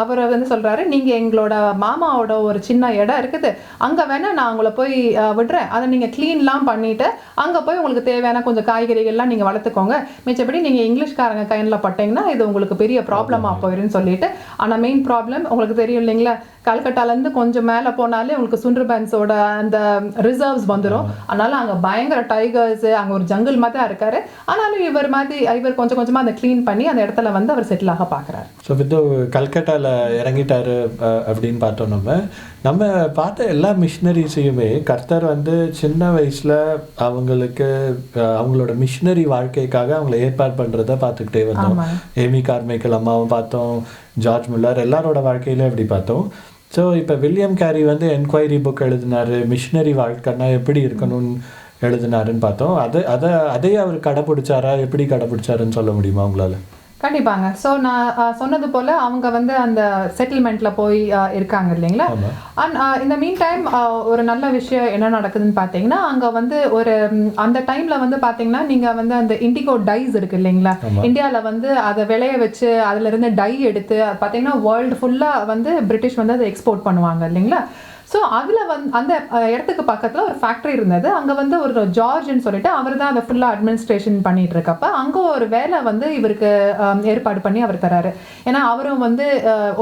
அவரை வந்து சொல்கிறாரு, நீங்கள் எங்களோட மாமாவோட ஒரு சின்ன இடம் இருக்குது, அங்கே வேணால் நான் உங்களை போய் விடுறேன், அதை நீங்கள் க்ளீன்லாம் பண்ணிவிட்டு அங்கே போய் உங்களுக்கு தேவையான கொஞ்சம் காய்கறிகள்லாம் நீங்கள் வளர்த்துக்கோங்க, மிச்சப்படி நீங்கள் இங்கிலீஷ்காரங்க கையில் பட்டிங்கன்னா இது உங்களுக்கு பெரிய ப்ராப்ளமாக போயிடுன்னு சொல்லிட்டு. ஆனால் மெயின் ப்ராப்ளம் உங்களுக்கு தெரியும் இல்லைங்களா, கல்கட்டாலேருந்து கொஞ்சம் மேலே போனாலே உங்களுக்கு சுண்டர்பன்ஸோட அந்த ரிசர்வ்ஸ் வந்துடும். அதனால அங்கே பயங்கர டைகர்ஸ், அங்கே ஒரு ஜங்கிள் மாதிரி தான் இருக்காரு. ஆனாலும் இவர் கொஞ்சம் கொஞ்சமாக அதை க்ளீன் பண்ணி அந்த இடத்துல வந்து அவர் செட்டில் ஆக பார்க்குறாரு. ஸோ வித் கல்கட்டாவில் இறங்கிட்டாரு அப்படின்னு பார்த்தோம். நம்ம பார்த்த எல்லா மிஷினரிஸையுமே கர்த்தர் வந்து சின்ன வயசில் அவங்களுக்கு அவங்களோட மிஷினரி வாழ்க்கைக்காக அவங்கள ஏற்பாடு பண்ணுறத பார்த்துக்கிட்டே வந்தோம். ஏமி கார்மைக்கல் அம்மாவும் பார்த்தோம், ஜார்ஜ் முல்லர் எல்லாரோட வாழ்க்கையில எப்படி பார்த்தோம். ஸோ இப்போ வில்லியம் கேரி வந்து என்கொயரி புக் எழுதினார், மிஷினரி வாழ்க்கைன்னா எப்படி இருக்கணும்னு எழுதினாருன்னு பார்த்தோம். அதையே அவர் கடைப்பிடிச்சாரா, எப்படி கடைப்பிடிச்சாருன்னு சொல்ல முடியுமா உங்களால்? கண்டிப்பாங்க. ஸோ நான் சொன்னது போல் அவங்க வந்து அந்த செட்டில்மெண்ட்டில் போய் இருக்காங்க இல்லைங்களா. இந்த மீன் டைம் ஒரு நல்ல விஷயம் என்ன நடக்குதுன்னு பார்த்தீங்கன்னா, அங்கே வந்து ஒரு அந்த டைமில் வந்து பார்த்தீங்கன்னா நீங்கள் வந்து அந்த இண்டிகோ டைஸ் இருக்குது இல்லைங்களா, இந்தியாவில் வந்து அதை விளைய வச்சு அதிலிருந்து டை எடுத்து பார்த்தீங்கன்னா வேர்ல்டு ஃபுல்லாக வந்து பிரிட்டிஷ் வந்து அதை எக்ஸ்போர்ட் பண்ணுவாங்க இல்லைங்களா. ஸோ அதில் வந்து அந்த இடத்துக்கு பக்கத்தில் ஒரு ஃபேக்ட்ரி இருந்தது. அங்கே வந்து ஒரு ஜார்ஜ்னு சொல்லிட்டு அவர் தான் அதை ஃபுல்லாக அட்மினிஸ்ட்ரேஷன் பண்ணிட்டு இருக்கப்ப அங்கே ஒரு வேலை வந்து இவருக்கு ஏற்பாடு பண்ணி அவர் தராரு. ஏன்னா அவரும் வந்து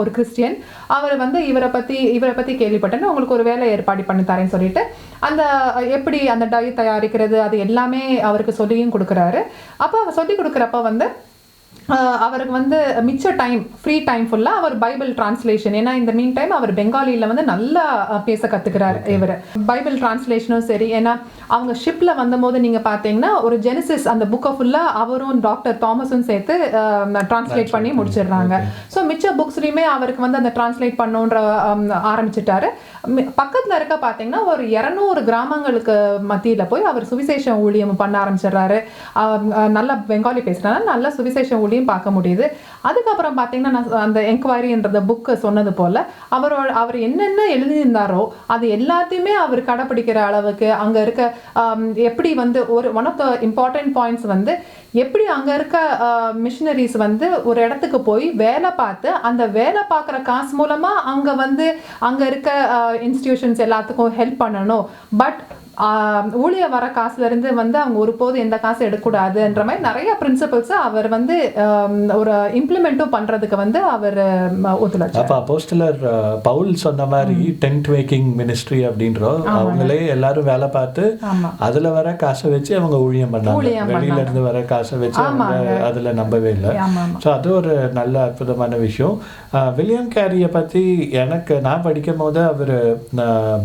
ஒரு கிறிஸ்டியன், அவர் வந்து இவரை பற்றி கேள்விப்பட்டேன்னு உங்களுக்கு ஒரு வேலை ஏற்பாடு பண்ணி தரேன்னு சொல்லிட்டு அந்த எப்படி அந்த டை தயாரிக்கிறது அது எல்லாமே அவருக்கு சொல்லியும் கொடுக்குறாரு. அப்போ அவர் சொல்லி கொடுக்குறப்ப வந்து அவருக்கு வந்து மிச்ச டைம் ஃப்ரீ டைம் ஃபுல்லாக அவர் பைபிள் டிரான்ஸ்லேஷன், ஏன்னா இந்த மீன் டைம் அவர் பெங்காலியில் வந்து நல்லா பேச கற்றுக்கிறார் இவர். பைபிள் டிரான்ஸ்லேஷனும் சரி, ஏன்னா அவங்க ஷிப்பில் வந்தபோது நீங்கள் பார்த்தீங்கன்னா ஒரு ஜெனிசிஸ் அந்த புக்கை ஃபுல்லாக அவரும் டாக்டர் தாமஸும் சேர்த்து டிரான்ஸ்லேட் பண்ணி முடிச்சிடுறாங்க. ஸோ மிச்ச புக்ஸ்லையுமே அவருக்கு வந்து அந்த டிரான்ஸ்லேட் பண்ணுன்ற ஆரம்பிச்சிட்டாரு. பக்கத்தில் இருக்க பார்த்தீங்கன்னா ஒரு 200 கிராமங்களுக்கு மத்தியில் போய் அவர் சுவிசேஷ ஊழியம் பண்ண ஆரம்பிச்சிடுறாரு. நல்லா பெங்காலி பேசுகிறாங்க, நல்ல சுவிசேஷ ஊழியம் பார்க்க முடியுது. அதுக்கப்புறம் பார்த்தீங்கன்னா நான் அந்த என்கொயரின்ற புக்கை சொன்னது போல் அவர் என்னென்ன எழுதியிருந்தாரோ அது எல்லாத்தையுமே அவர் கடைப்பிடிக்கிற அளவுக்கு அங்கே இருக்க எப்படி வந்து one of the important points வந்து எப்படி அங்கே இருக்க மிஷினரிஸ் வந்து ஒரு இடத்துக்கு போய் வேலை பார்த்து அந்த வேலை பார்க்குற காசு மூலமாக அங்கே இருக்க இன்ஸ்டிடியூஷன்ஸ் எல்லாத்துக்கும் ஹெல்ப் பண்ணணும். பட் ஊழிய வர காசுலேருந்து வந்து அவங்க ஒருபோது எந்த காசு எடுக்கக்கூடாதுன்ற மாதிரி நிறைய பிரின்சிபல்ஸை அவர் வந்து ஒரு இம்ப்ளிமெண்ட்டும் பண்ணுறதுக்கு வந்து அவர் ஒத்துழைச்சார். அப்போ அப்போஸ்தலர் பவுல் சொன்ன மாதிரி டென்ட் மேக்கிங் மினிஸ்ட்ரி அப்படின்றோம், அவங்களே எல்லாரும் வேலை பார்த்து அதில் வர காசை வச்சு அவங்க ஊழியம் பண்ணாங்க. வெளியில இருந்து வர காசை வச்சு அதில் நம்பவே இல்லை. ஸோ அது ஒரு நல்ல அற்புதமான விஷயம். வில்லியம் கேரியை பற்றி நான் படிக்கும் போது அவர்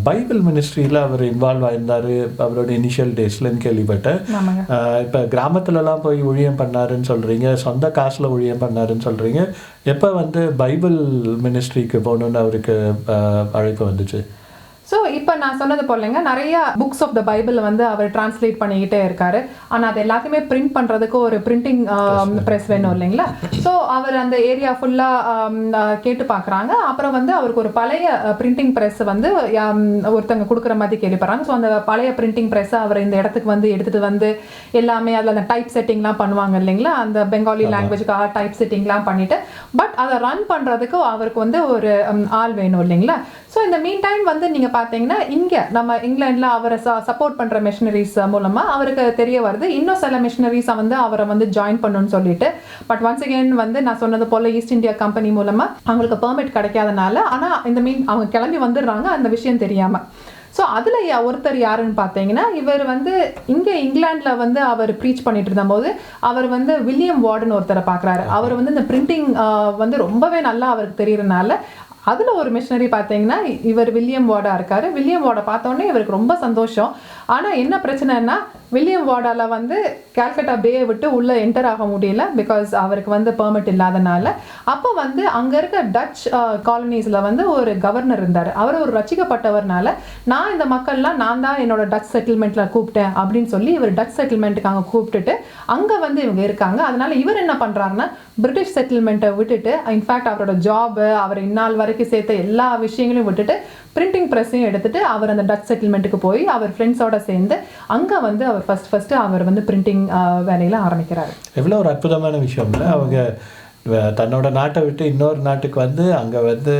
பைபிள் மினிஸ்ட்ரியில் அவர் இன்வால்வ் ஆயிருந்தார். அவரோட இனிஷியல் டேஸ்லன்னு கேள்விப்பட்டேன். இப்போ கிராமத்துலலாம் போய் ஊழியம் பண்ணாருன்னு சொல்கிறீங்க, சொந்த காசில் ஊழியம் பண்ணாருன்னு சொல்கிறீங்க. எப்போ வந்து பைபிள் மினிஸ்ட்ரிக்கு போகணுன்னு அவருக்கு அழைப்பு வந்துச்சு? ஸோ இப்போ நான் சொன்னது போலங்க நிறைய புக்ஸ் ஆஃப் த பைபிள் வந்து அவர் டிரான்ஸ்லேட் பண்ணிக்கிட்டே இருக்காரு. ஆனால் அது எல்லாத்தையுமே பிரிண்ட் பண்ணுறதுக்கு ஒரு பிரிண்டிங் ப்ரெஸ் வேணும் இல்லைங்களா? ஸோ அவர் அந்த ஏரியா ஃபுல்லாக கேட்டு பார்க்குறாங்க. அப்புறம் வந்து அவருக்கு ஒரு பழைய பிரிண்டிங் ப்ரெஸ் வந்து ஒருத்தங்க கொடுக்குற மாதிரி கேள்விப்படுறாங்க. ஸோ அந்த பழைய பிரிண்டிங் ப்ரெஸ்ஸை அவர் இந்த இடத்துக்கு வந்து எடுத்துகிட்டு வந்து எல்லாமே அதில் அந்த டைப் செட்டிங்லாம் பண்ணுவாங்க இல்லைங்களா? அந்த பெங்காலி லாங்குவேஜுக்காக டைப் செட்டிங்லாம் பண்ணிவிட்டு பட் அதை ரன் பண்ணுறதுக்கு அவருக்கு வந்து ஒரு ஆள் வேணும் இல்லைங்களா? ஸோ இந்த மீன் டைம் வந்து நீங்கள் பார்த்தீங்கன்னா இங்கே நம்ம இங்கிலாண்டில் அவரை சப்போர்ட் பண்ணுற மிஷினரிஸ் மூலமாக அவருக்கு தெரிய வருது இன்னும் சில மிஷினரிஸை வந்து அவரை வந்து ஜாயின் பண்ணணும்னு சொல்லிட்டு. பட் ஒன்ஸ் அகெயின் வந்து நான் சொன்னது போல் ஈஸ்ட் இந்தியா கம்பெனி மூலமாக அவங்களுக்கு பெர்மிட் கிடைக்காதனால ஆனால் இந்த அவங்க கிளம்பி வந்துடுறாங்க அந்த விஷயம் தெரியாமல். ஸோ அதில் ஒருத்தர் யாருன்னு பார்த்தீங்கன்னா இவர் வந்து இங்கே இங்கிலாண்டில் வந்து அவர் ப்ரீச் பண்ணிட்டு இருந்தபோது அவர் வந்து வில்லியம் வார்டன் ஒருத்தரை பார்க்குறாரு. அவர் வந்து இந்த பிரிண்டிங் வந்து ரொம்பவே நல்லா அவருக்கு தெரியறதுனால அதில் ஒரு மிஷினரி பார்த்தீங்கன்னா இவர் வில்லியம் வார்டாக இருக்கார். வில்லியம் வார்டை பார்த்தோன்னே இவருக்கு ரொம்ப சந்தோஷம். ஆனால் என்ன பிரச்சனைன்னா வில்லியம் வார்டால் வந்து கால்கட்டா பேயை விட்டு உள்ளே என்டர் ஆக முடியல, பிகாஸ் அவருக்கு வந்து பெர்மிட் இல்லாதனால. அப்போ வந்து அங்கே இருக்க டச் காலனிஸில் வந்து ஒரு கவர்னர் இருந்தார். அவர் ஒரு ரசிக்கப்பட்டவர்னால நான் இந்த மக்கள்லாம் நான் தான் என்னோட டச் செட்டில்மெண்ட்டில் கூப்பிட்டேன் அப்படின்னு சொல்லி இவர் டச் செட்டில்மெண்ட்டுக்கு அங்கே கூப்பிட்டுட்டு அங்கே வந்து இவங்க இருக்காங்க. அதனால இவர் என்ன பண்ணுறாருன்னா பிரிட்டிஷ் செட்டில்மெண்ட்டை விட்டுட்டு இன்ஃபேக்ட் அவரோட ஜாபு அவர் இந்நாள் வரைக்கும் சேர்த்த எல்லா விஷயங்களையும் விட்டுட்டு பிரிண்டிங் ப்ரெஸ்ஸையும் எடுத்துட்டு அவர் அந்த டச் செட்டில்மெண்ட்டுக்கு போய் அவர் ஃப்ரெண்ட்ஸோட சேர்ந்து அங்கே வந்து அவர் ஃபஸ்ட்டு அவர் வந்து பிரிண்டிங் வேலையில் ஆரம்பிக்கிறார். எவ்வளோ ஒரு அற்புதமான விஷயம் இல்லை? அவங்க தன்னோட நாட்டை விட்டு இன்னொரு நாட்டுக்கு வந்து அங்கே வந்து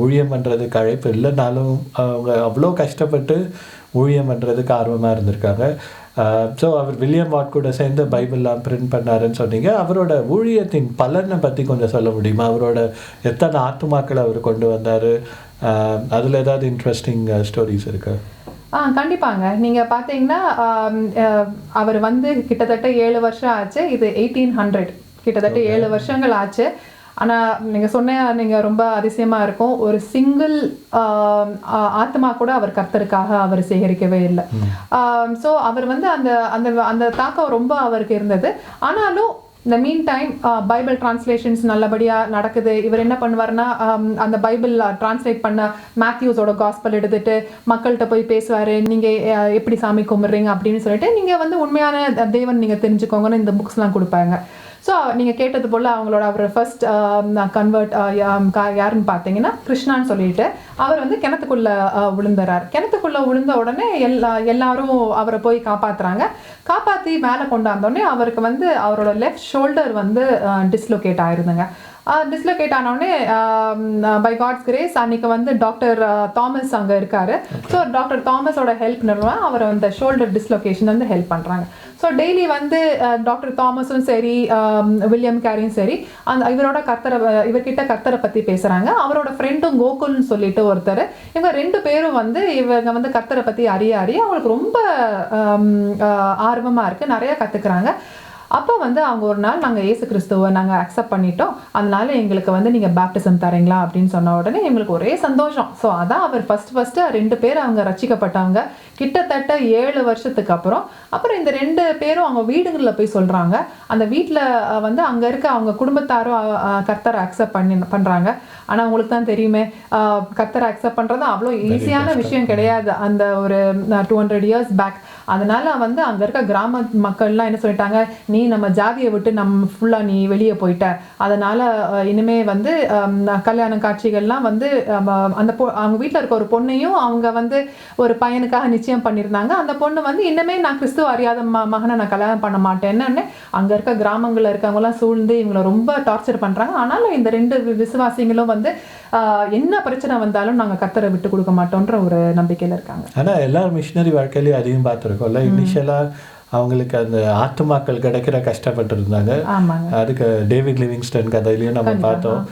ஊழியம் பண்ணுறதுக்கு அழைப்பு இல்லைனாலும் அவங்க அவ்வளோ கஷ்டப்பட்டு ஊழியம் பண்ணுறதுக்கு ஆர்வமாக இருந்திருக்காங்க. ஸோ அவர் வில்லியம் வார்ட் கூட சேர்ந்து பைபிள்லாம் பிரிண்ட் பண்ணாருன்னு சொன்னீங்க. அவரோட ஊழியத்தின் பலனை பற்றி கொஞ்சம் சொல்ல முடியுமா? அவரோட எத்தனை ஆத்துமாக்களை அவர் கொண்டு வந்தார்? அதில் ஏதாவது இன்ட்ரெஸ்டிங் ஸ்டோரிஸ் இருக்கு? கண்டிப்பாங்க. நீங்கள் பார்த்தீங்கன்னா அவர் வந்து கிட்டத்தட்ட 7 வருஷம் ஆச்சு. இது 1800 கிட்டத்தட்ட 7 வருஷங்கள் ஆச்சு. ஆனால் நீங்கள் ரொம்ப அதிசயமாக இருக்கும், ஒரு சிங்கிள் ஆத்மா கூட அவர் கர்த்தருக்காக அவர் சேகரிக்கவே இல்லை. ஸோ அவர் வந்து அந்த அந்த அந்த தாக்கம் ரொம்ப அவருக்கு இருந்தது. ஆனாலும் இந்த மீன் டைம் பைபிள் டிரான்ஸ்லேஷன்ஸ் நல்லபடியாக நடக்குது. இவர் என்ன பண்ணுவார்னா அந்த பைபிள் டிரான்ஸ்லேட் பண்ண மேத்யூஸோட காஸ்பல் எடுத்துட்டு மக்கள்கிட்ட போய் பேசுவார். நீங்கள் எப்படி சாமி கும்பிட்றீங்க அப்படின்னு சொல்லிட்டு நீங்கள் வந்து உண்மையான தேவன் நீங்கள் தெரிஞ்சுக்கோங்கன்னு இந்த புக்ஸ்லாம் கொடுப்பாங்க. ஸோ நீங்கள் கேட்டது போல் அவர் ஃபர்ஸ்ட் கன்வெர்ட் யாருன்னு பார்த்தீங்கன்னா கிருஷ்ணான்னு சொல்லிட்டு அவர் வந்து கிணத்துக்குள்ளே விழுந்துறார். கிணத்துக்குள்ளே விழுந்த உடனே எல்லாரும் அவரை போய் காப்பாற்றி மேலே கொண்டாந்தோடனே அவருக்கு வந்து அவரோட லெஃப்ட் ஷோல்டர் வந்து டிஸ்லோகேட் ஆயிருந்துங்க. டிஸ்லோகேட் ஆனோடனே பை காட்ஸ் கிரேஸ் அன்னைக்கு வந்து டாக்டர் தாமஸ் அங்கே இருக்காரு. ஸோ டாக்டர் தாமஸோட ஹெல்ப் நிறுவனம் அவர் அந்த ஷோல்டர் டிஸ்லோகேஷன் வந்து ஹெல்ப் பண்ணுறாங்க. ஸோ டெய்லி வந்து டாக்டர் தாமஸும் சரி வில்லியம் கேரியும் சரி இவர்கிட்ட கர்த்தரை பற்றி பேசுகிறாங்க. அவரோட ஃப்ரெண்டும் கோகுல்னு சொல்லிட்டு ஒருத்தர், இவங்க 2 பேரும் வந்து இவங்க வந்து கர்த்தரை பற்றி அறிய அவங்களுக்கு ரொம்ப ஆர்வமாக இருக்குது, நிறையா கற்றுக்குறாங்க. அப்போ வந்து அவங்க ஒரு நாள் நாங்கள் இயேசு கிறிஸ்துவை நாங்கள் அக்செப்ட் பண்ணிட்டோம், அதனால எங்களுக்கு வந்து நீங்கள் பேப்டிசம் தரீங்களா அப்படின்னு சொன்ன உடனே எங்களுக்கு ஒரே சந்தோஷம். ஸோ அதான் அவர் ஃபஸ்ட்டு 2 பேர் அவங்க ரட்சிக்கப்பட்டவங்க. கிட்டத்தட்ட 7 வருஷத்துக்கு அப்புறம் இந்த 2 பேரும் அவங்க வீடுகளில் போய் சொல்கிறாங்க. அந்த வீட்டில் வந்து அங்கே இருக்க அவங்க குடும்பத்தாரும் கர்த்தரை அக்செப்ட் பண்ணுறாங்க. ஆனால் உங்களுக்கு தான் தெரியுமே, கர்த்தரை அக்செப்ட் பண்ணுறது அவ்வளோ ஈஸியான விஷயம் கிடையாது அந்த ஒரு 200 years பேக். அதனால வந்து அங்கே இருக்க கிராம மக்கள்லாம் என்ன சொல்லிட்டாங்க, நீ நம்ம ஜாதியை விட்டு நம்ம ஃபுல்லாக நீ வெளியே போயிட்ட, அதனால் இனிமே வந்து கல்யாண காட்சிகள்லாம் வந்து அந்த அவங்க வீட்டில் இருக்க ஒரு பொண்ணையும் அவங்க வந்து ஒரு பையனுக்காக நிச்சயம் பண்ணியிருந்தாங்க. அந்த பொண்ணு வந்து இன்னுமே நான் கிறிஸ்துவ அறியாத மகனை நான் கல்யாணம் பண்ண மாட்டேன்னு அங்கே இருக்க கிராமங்களில் இருக்கவங்களாம் சூழ்ந்து இவங்களை ரொம்ப டார்ச்சர் பண்ணுறாங்க. ஆனாலும் இந்த 2 விசுவாசிகளும் வந்து என்ன பிரச்சனை வந்தாலும் நாங்கள் கர்த்தரை விட்டு கொடுக்க மாட்டோன்ற ஒரு நம்பிக்கையில் இருக்காங்க. ஆனால் எல்லா மிஷினரி வாழ்க்கையிலையும் அதிகம் பார்த்துருக்கோம்ல, இனிஷியலாக அவங்களுக்கு அந்த ஆத்துமாக்கள் கிடைக்கிற கஷ்டப்பட்டு இருந்தாங்க. அதுக்கு டேவிட் லிவிங்ஸ்டன் கதையிலையும் நம்ம பார்த்தோம்.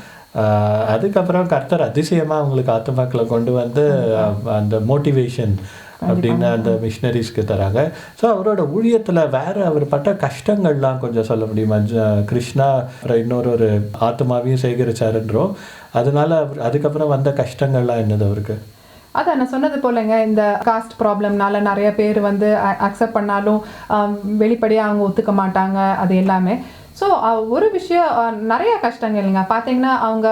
அதுக்கப்புறம் கர்த்தர் அதிசயமாக அவங்களுக்கு ஆத்துமாக்களை கொண்டு வந்து அந்த மோட்டிவேஷன் அப்படின்னு அந்த மிஷினரிஸ்க்கு தராங்க. ஸோ அவரோட ஊழியத்தில் வேறு அவர் பட்ட கஷ்டங்கள்லாம் கொஞ்சம் சொல்ல முடியுமா? கிருஷ்ணா அப்புறம் இன்னொரு ஆத்மாவையும் சேகரிச்சாருன்றோம், அதனால அதுக்கப்புறம் வந்த கஷ்டங்கள்லாம் என்னது அவருக்கு? அதான் நான் சொன்னது போலங்க, இந்த காஸ்ட் ப்ராப்ளம்னால நிறைய பேர் வந்து அக்செப்ட் பண்ணாலும் வெளிப்படையாக அவங்க ஒத்துக்க மாட்டாங்க, அது எல்லாமே. ஸோ ஒரு விஷயம் நிறைய கஷ்டங்கள் இல்லைங்க. பார்த்தீங்கன்னா அவங்க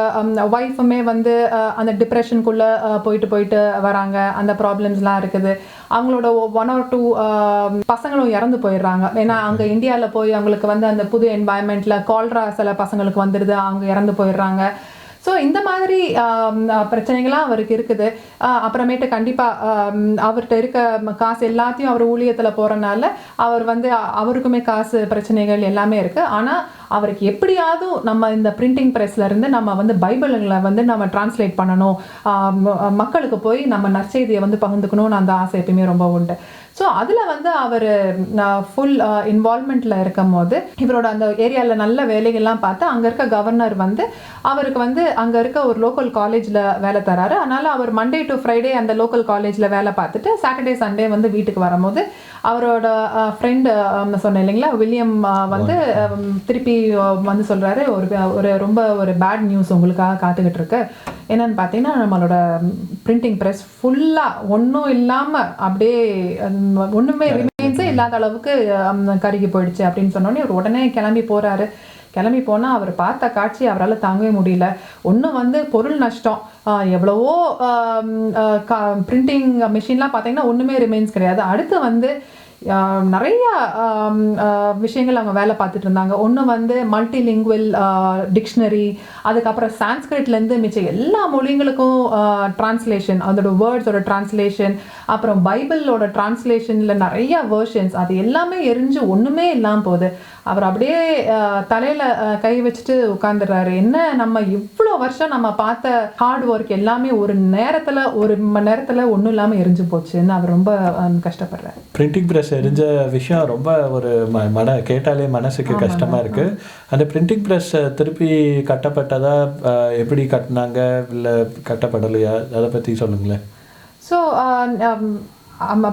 ஒய்ஃபுமே வந்து அந்த டிப்ரெஷனுக்குள்ளே போயிட்டு வராங்க, அந்த ப்ராப்ளம்ஸ்லாம் இருக்குது. அவங்களோட 1 or 2 பசங்களும் இறந்து போயிடுறாங்க. ஏன்னா அங்கே இந்தியாவில் போய் அவங்களுக்கு வந்து அந்த புது என்வாயன்மெண்ட்டில் கால்ரா சில பசங்களுக்கு வந்துடுது, அவங்க இறந்து போயிடுறாங்க. ஸோ இந்த மாதிரி பிரச்சனைகள்லாம் அவருக்கு இருக்குது. அப்புறமேட்டு கண்டிப்பாக அவர்கிட்ட இருக்க காசு எல்லாத்தையும் அவர் ஊழியத்தில் போகிறனால அவர் வந்து அவருக்குமே காசு பிரச்சனைகள் எல்லாமே இருக்குது. ஆனால் அவருக்கு எப்படியாவது நம்ம இந்த பிரிண்டிங் ப்ரெஸ்லேருந்து நம்ம வந்து பைபிள்களை வந்து நம்ம டிரான்ஸ்லேட் பண்ணணும், மக்களுக்கு போய் நம்ம நற்செய்தியை வந்து பகிர்ந்துக்கணும்னு அந்த ஆசை எப்பயுமே ரொம்ப உண்டு. ஸோ அதில் வந்து அவர் ஃபுல் இன்வால்மெண்ட்டில் இருக்கும் போது இவரோட அந்த ஏரியாவில் நல்ல வேலைகள்லாம் பார்த்து அங்கே இருக்க கவர்னர் வந்து அவருக்கு வந்து அங்கே இருக்க ஒரு லோக்கல் காலேஜில் வேலை தராரு. அதனால் அவர் மண்டே டு ஃப்ரைடே அந்த லோக்கல் காலேஜில் வேலை பார்த்துட்டு சாட்டர்டே சண்டே வந்து வீட்டுக்கு வரும்போது அவரோட ஃப்ரெண்டு சொன்னேன் இல்லைங்களா, வில்லியம் வந்து திருப்பி வந்து சொல்கிறாரு, ஒரு ரொம்ப ஒரு பேட் நியூஸ் உங்களுக்காக காத்துக்கிட்டு இருக்கு. என்னன்னு பார்த்தீங்கன்னா, நம்மளோட பிரிண்டிங் ப்ரெஸ் ஃபுல்லாக ஒன்றும் இல்லாமல் அப்படியே ஒன்றுமே ரிமைன்ஸே இல்லாத அளவுக்கு கருகி போயிடுச்சு அப்படின்னு சொன்னோடனே அவர் உடனே கிளம்பி போகிறாரு. கிளம்பி போனால் அவர் பார்த்த காட்சி அவரால் தாங்கவே முடியல. ஒன்று வந்து பொருள் நஷ்டம், எவ்வளவோ பிரிண்டிங் மிஷின்லாம் பார்த்தீங்கன்னா ஒன்றுமே ரிமைன்ஸ் கிடையாது. அடுத்து வந்து நிறைய விஷயங்கள் அவங்க வேலை பார்த்துட்டு இருந்தாங்க. ஒன்று வந்து மல்டிலிங்குவல் டிக்ஷனரி, அதுக்கப்புறம் சான்ஸ்கிரிட்லேருந்து மிச்சம் எல்லா மொழிகளுக்கும் டிரான்ஸ்லேஷன், அதோட வேர்ட்ஸோட டிரான்ஸ்லேஷன், அப்புறம் பைபிளோட டிரான்ஸ்லேஷனில் நிறைய வேர்ஷன்ஸ், அது எல்லாமே எரிஞ்சு ஒன்றுமே இல்லாமல் போகுது. அவர் அப்படியே தலையில் கை வச்சுட்டு உட்காந்துடுறாரு. என்ன நம்ம இவ்வளோ வருஷம் நம்ம பார்த்த ஹார்ட் ஒர்க் எல்லாமே ஒரு மணி நேரத்தில் ஒன்றும் இல்லாமல் எரிஞ்சு போச்சுன்னு அவர் ரொம்ப கஷ்டப்படுறாரு. பிரிண்டிங் ப்ரெஸ் எரிஞ்ச விஷயம் ரொம்ப ஒரு கேட்டாலே மனசுக்கு கஷ்டமாக இருக்குது. அந்த பிரிண்டிங் ப்ரெஸ் திருப்பி கட்டப்பட்டதா, எப்படி கட்டினாங்க இல்லை கட்டப்படலையா, அதை பற்றி சொல்லுங்களேன். ஸோ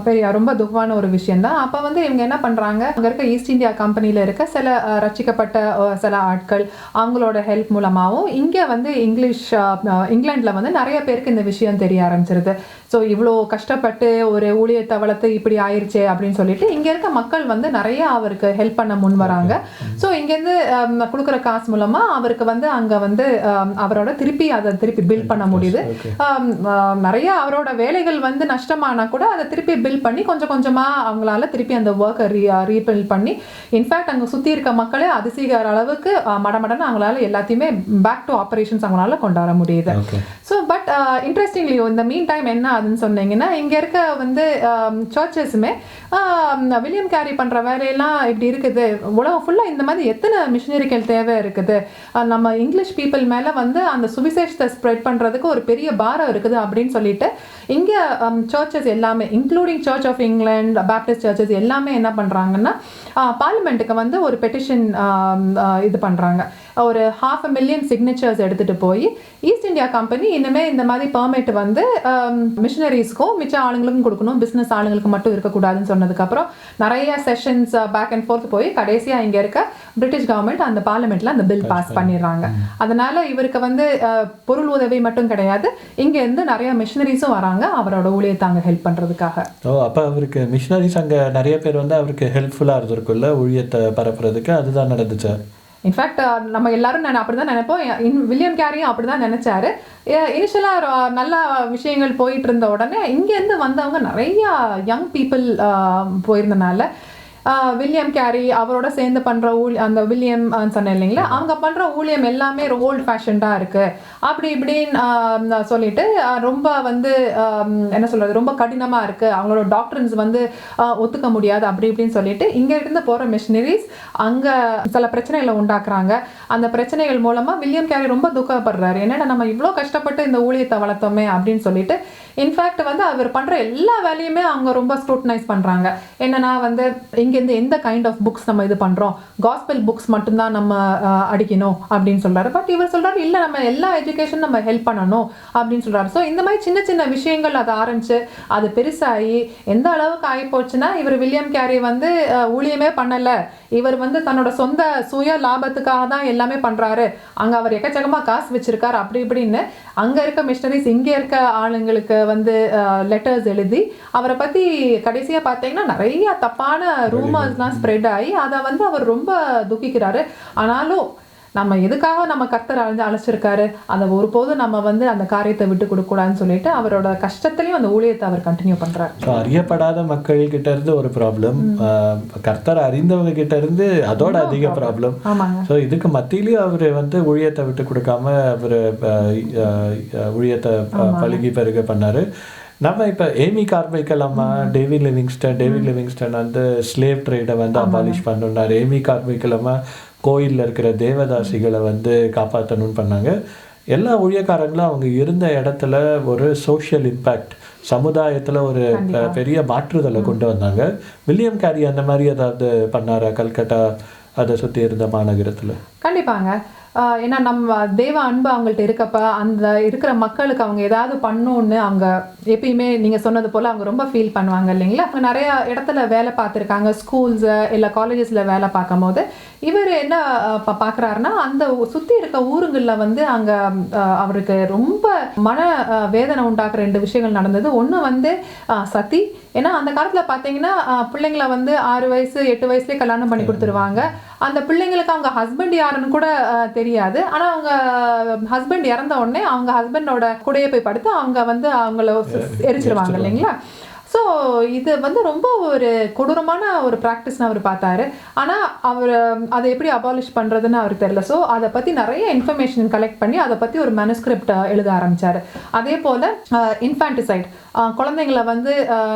பெரிய ரொம்ப துக்கமான ஒரு விஷயந்தான். அப்போ வந்து இவங்க என்ன பண்ணுறாங்க, அங்கே இருக்க ஈஸ்ட் இந்தியா கம்பெனியில் இருக்க சில ரட்சிக்கப்பட்ட சில ஆட்கள் அவங்களோட ஹெல்ப் மூலமாகவும் இங்கே வந்து இங்கிலாண்டில் வந்து நிறைய பேருக்கு இந்த விஷயம் தெரிய ஆரம்பிச்சிருது. ஸோ இவ்வளோ கஷ்டப்பட்டு ஒரு ஊழியத்தை வளர்த்து இப்படி ஆயிடுச்சே அப்படின்னு சொல்லிட்டு இங்கே இருக்க மக்கள் வந்து நிறைய அவருக்கு ஹெல்ப் பண்ண முன் வராங்க. ஸோ இங்கேருந்து கொடுக்குற காசு மூலமாக அவருக்கு வந்து அங்கே வந்து அவரோட அதை திருப்பி பில் பண்ண முடியுது. நிறைய அவரோட வேலைகள் வந்து நஷ்டமானால் கூட அதை திருப்பி பில் பண்ணி கொஞ்சம் கொஞ்சமாக அவங்களால திருப்பி அந்த ஒர்க்கை ரீபில் பண்ணி, இன்ஃபேக்ட் அங்கே சுற்றி இருக்க மக்களே அதிசயிக்கிற அளவுக்கு மடமடன்னு அவங்களால எல்லாத்தையுமே பேக் டு ஆப்ரேஷன்ஸ் அவங்களால கொண்டாட முடியுது. ஸோ பட் இன்ட்ரெஸ்டிங்லி இந்த மீன் டைம் என்ன அதுன்னு சொன்னீங்கன்னா, இங்கே இருக்க வந்து சர்ச்சஸுமே வில்லியம் கேரி பண்ணுற வேலையெல்லாம் இப்படி இருக்குது. உலகம் ஃபுல்லாக இந்த மாதிரி எத்தனை மிஷினரிகள் தேவை இருக்குது, நம்ம இங்கிலீஷ் பீப்புள் மேலே வந்து அந்த சுவிசேஷத்தை ஸ்ப்ரெட் பண்ணுறதுக்கு ஒரு பெரிய பாரம் இருக்குது அப்படின்னு சொல்லிட்டு இங்கே சர்ச்சஸ் எல்லாமே including church of England, Baptist churches எல்லாமே என்ன பண்ணுறாங்கன்னா பார்லிமெண்ட்டுக்கு வந்து ஒரு பெட்டிஷன் இது பண்ணுறாங்க. ஒரு 500,000 சிக்னேச்சர்ஸ் எடுத்துகிட்டு போய் ஈஸ்ட் இந்தியா கம்பெனி இனிமேல் இந்த மாதிரி பெர்மிட் வந்து மிஷினரிஸ்க்கும் மிச்ச ஆளுங்களுக்கும் கொடுக்கணும், பிஸ்னஸ் ஆளுங்களுக்கு மட்டும் இருக்கக்கூடாதுன்னு சொன்னதுக்கப்புறம் நிறைய செஷன்ஸ் பேக் அண்ட் ஃபோர்த் போய் கடைசியாக இங்கே இருக்க பிரிட்டிஷ் கவர்மெண்ட் அந்த பார்லிமெண்ட்டில் அந்த பில் பாஸ் பண்ணிடுறாங்க. அதனால இவருக்கு வந்து பொருள் உதவி மட்டும் கிடையாது, இங்கேருந்து நிறைய மிஷினரிஸும் வராங்க அவரோட ஊழியத்தை அங்கே ஹெல்ப் பண்ணுறதுக்காக. அப்போ அவருக்கு மிஷினரிஸ் அங்கே நிறைய பேர் வந்து அவருக்கு ஹெல்ப்ஃபுல்லாக இருந்திருக்குல்ல ஊழியத்தை பரப்புறதுக்கு, அதுதான் நடந்துச்சு. இன்ஃபேக்ட் நம்ம எல்லாரும் அப்படி தான் நினைப்போம், வில்லியம் கேரியும் அப்படி தான் நினச்சாரு. இனிஷியலாக நல்ல விஷயங்கள் போயிட்டு இருந்த உடனே இங்கேருந்து வந்தவங்க நிறையா யங் பீப்புள் போயிருந்தனால வில்லியம் கேரி அவரோட சேர்ந்து பண்ணுற அந்த வில்லியம் சொன்னேன் இல்லைங்களா, அவங்க பண்ணுற ஊழியம் எல்லாமே ஓல்ட் ஃபேஷன்டாக இருக்குது அப்படி இப்படின்னு சொல்லிட்டு ரொம்ப வந்து என்ன சொல்கிறது, ரொம்ப கடினமாக இருக்குது, அவங்களோட டாக்டர்ஸ் வந்து ஒத்துக்க முடியாது அப்படி இப்படின்னு சொல்லிட்டு இங்கே இருந்து போகிற மிஷினரிஸ் அங்கே சில பிரச்சனைகளை உண்டாக்குறாங்க. அந்த பிரச்சனைகள் மூலமாக வில்லியம் கேரி ரொம்ப துக்கப்படுறாரு, என்னடா நம்ம இவ்வளோ கஷ்டப்பட்டு இந்த ஊழியத்தை வளர்த்தோமே அப்படின்னு சொல்லிட்டு. இன்ஃபேக்ட் வந்து அவர் பண்ணுற எல்லா வேலையுமே அவங்க ரொம்ப ஸ்க்ரூட்டனைஸ் பண்ணுறாங்க. என்னன்னா வந்து இங்கேருந்து எந்த கைண்ட் ஆஃப் புக்ஸ் நம்ம இது பண்ணுறோம், காஸ்பெல் புக்ஸ் மட்டும்தான் நம்ம அடிக்கணும் அப்படின்னு சொல்கிறாரு. பட் இவர் சொல்கிறாரு இல்லை, நம்ம எல்லா எஜுகேஷன் நம்ம ஹெல்ப் பண்ணணும் அப்படின்னு சொல்கிறாரு. ஸோ இந்த மாதிரி சின்ன சின்ன விஷயங்கள் அதை ஆரம்பிச்சு அது பெருசாகி எந்த அளவுக்கு ஆகிப்போச்சுன்னா இவர் வில்லியம் கேரி வந்து ஊழியமே பண்ணலை, இவர் வந்து தன்னோட சொந்த சுய லாபத்துக்காக தான் எல்லாமே பண்ணுறாரு, அங்கே அவர் எக்கச்சக்கமாக காசு வச்சிருக்காரு அப்படி இப்படின்னு அங்கே இருக்க மிஷனரிஸ் இங்கே இருக்க ஆளுங்களுக்கு வந்து லெட்டர்ஸ் எழுதி அவரை பற்றி கடைசியாக பார்த்தீங்கன்னா நிறைய தப்பான ரூமர்ஸ்லாம் ஸ்ப்ரெட் ஆகி அதை வந்து அவர் ரொம்ப துக்கிக்கிறாரு. ஆனாலும் நம்ம எதுக்காக நம்ம கர்த்தர் அழைச்சிருக்காரு, அதை ஒருபோதும் நம்ம வந்து அந்த காரியத்தை விட்டு கொடுக்கூடாதுன்னு சொல்லிட்டு அவரோட கஷ்டத்துலையும் அந்த ஊழியத்தை அவர் கண்டினியூ பண்ணுறாரு. அறியப்படாத மக்கள் கிட்ட இருந்து ஒரு ப்ராப்ளம், கர்த்தர் அறிந்தவங்க கிட்ட இருந்து அதோட அதிக ப்ராப்ளம். ஸோ இதுக்கு மத்தியிலையும் அவர் வந்து ஊழியத்தை விட்டு கொடுக்காம அவர் ஊழியத்தை பழகி பெருக பண்ணாரு. நம்ம இப்போ ஏமி கார்மைக்கல் அம்மா டேவிட் லிவிங்ஸ்டன் வந்து ஸ்லேவ் ட்ரேடை வந்து அபாலிஷ் பண்ணுனார். ஏமி கார்மைக்கல் அம்மா கோயிலில் இருக்கிற தேவதாசிகளை வந்து காப்பாற்றணும்னு பண்ணாங்க. எல்லா ஊழியக்காரங்களும் அவங்க இருந்த இடத்துல ஒரு சோஷியல் இம்பேக்ட், சமுதாயத்தில் ஒரு பெரிய மாற்றுதலை கொண்டு வந்தாங்க. வில்லியம் கேரி அந்த மாதிரி ஏதாவது பண்ணாரா கல்கட்டா அதை சுற்றி இருந்த மாநகரத்தில்? கண்டிப்பாங்க. ஏன்னா நம்ம தேவ அன்பு அவங்கள்ட்ட இருக்கப்ப அந்த இருக்கிற மக்களுக்கு அவங்க ஏதாவது பண்ணணுன்னு அவங்க எப்பயுமே நீங்கள் சொன்னது போல் அவங்க ரொம்ப ஃபீல் பண்ணுவாங்க இல்லைங்களா. அவங்க நிறையா இடத்துல வேலை பார்த்துருக்காங்க, ஸ்கூல்ஸு இல்லை காலேஜஸில் வேலை பார்க்கும் போது இவர் என்ன பார்க்குறாருன்னா அந்த சுற்றி இருக்க ஊருங்களில் வந்து அங்கே அவருக்கு ரொம்ப மன வேதனை உண்டாக்குற 2 விஷயங்கள் நடந்தது. ஒன்று வந்து சதி. ஏன்னா அந்த காலத்தில் பார்த்தீங்கன்னா பிள்ளைங்களை வந்து 6 வயசு 8 வயசுலேயே கல்யாணம் பண்ணி கொடுத்துருவாங்க. அந்த பிள்ளைங்களுக்கு அவங்க ஹஸ்பண்ட் யாருன்னு கூட தெரியாது. ஆனால் அவங்க ஹஸ்பண்ட் இறந்த உடனே அவங்க ஹஸ்பண்டோட கூடயே போய் படுத்து அவங்க வந்து அவங்கள எரிச்சிருவாங்க இல்லைங்களா. ஸோ இது வந்து ரொம்ப ஒரு கொடூரமான ஒரு ப்ராக்டிஸ்னு அவர் பார்த்தாரு. ஆனால் அவர் அதை எப்படி அபாலிஷ் பண்ணுறதுன்னு அவருக்கு தெரியல. ஸோ அதை பற்றி நிறைய இன்ஃபர்மேஷன் கலெக்ட் பண்ணி அதை பற்றி ஒரு மேனுஸ்கிரிப்ட் எழுத ஆரம்பித்தார். அதே போல் இன்ஃபான்டிசைட், குழந்தைங்களை வந்து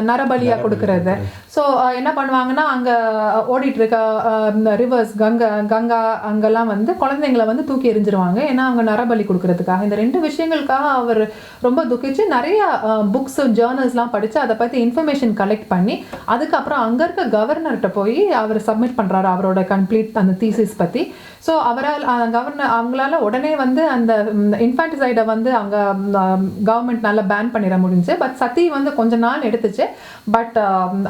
நரபலியாக கொடுக்கறது. ஸோ என்ன பண்ணுவாங்கன்னா அங்கே ஓடிட்டு இருக்க ரிவர்ஸ் கங்கா அங்கெல்லாம் வந்து குழந்தைங்களை வந்து தூக்கி எறிஞ்சிருவாங்க, ஏன்னா அவங்க நரபலி கொடுக்கறதுக்காக. இந்த 2 விஷயங்களுக்காக அவர் ரொம்ப துக்கிச்சு நிறைய புக்ஸ் ஜேர்னல்ஸ்லாம் படித்து அதை பற்றி இன்ஃபர்மேஷன் கலெக்ட் பண்ணி அதுக்கப்புறம் அங்கே இருக்க கவர்னர்கிட்ட போய் அவர் சப்மிட் பண்ணுறாரு அவரோட கம்ப்ளீட் அந்த தீசிஸ் பற்றி. ஸோ அவரால் அவங்களால உடனே வந்து அந்த இன்ஃபான்டிசைடை வந்து அவங்க கவர்மெண்ட்னால பேன் பண்ணிட முடிஞ்சு. பட் சதி வந்து கொஞ்ச நாள் எடுத்துச்சு. பட்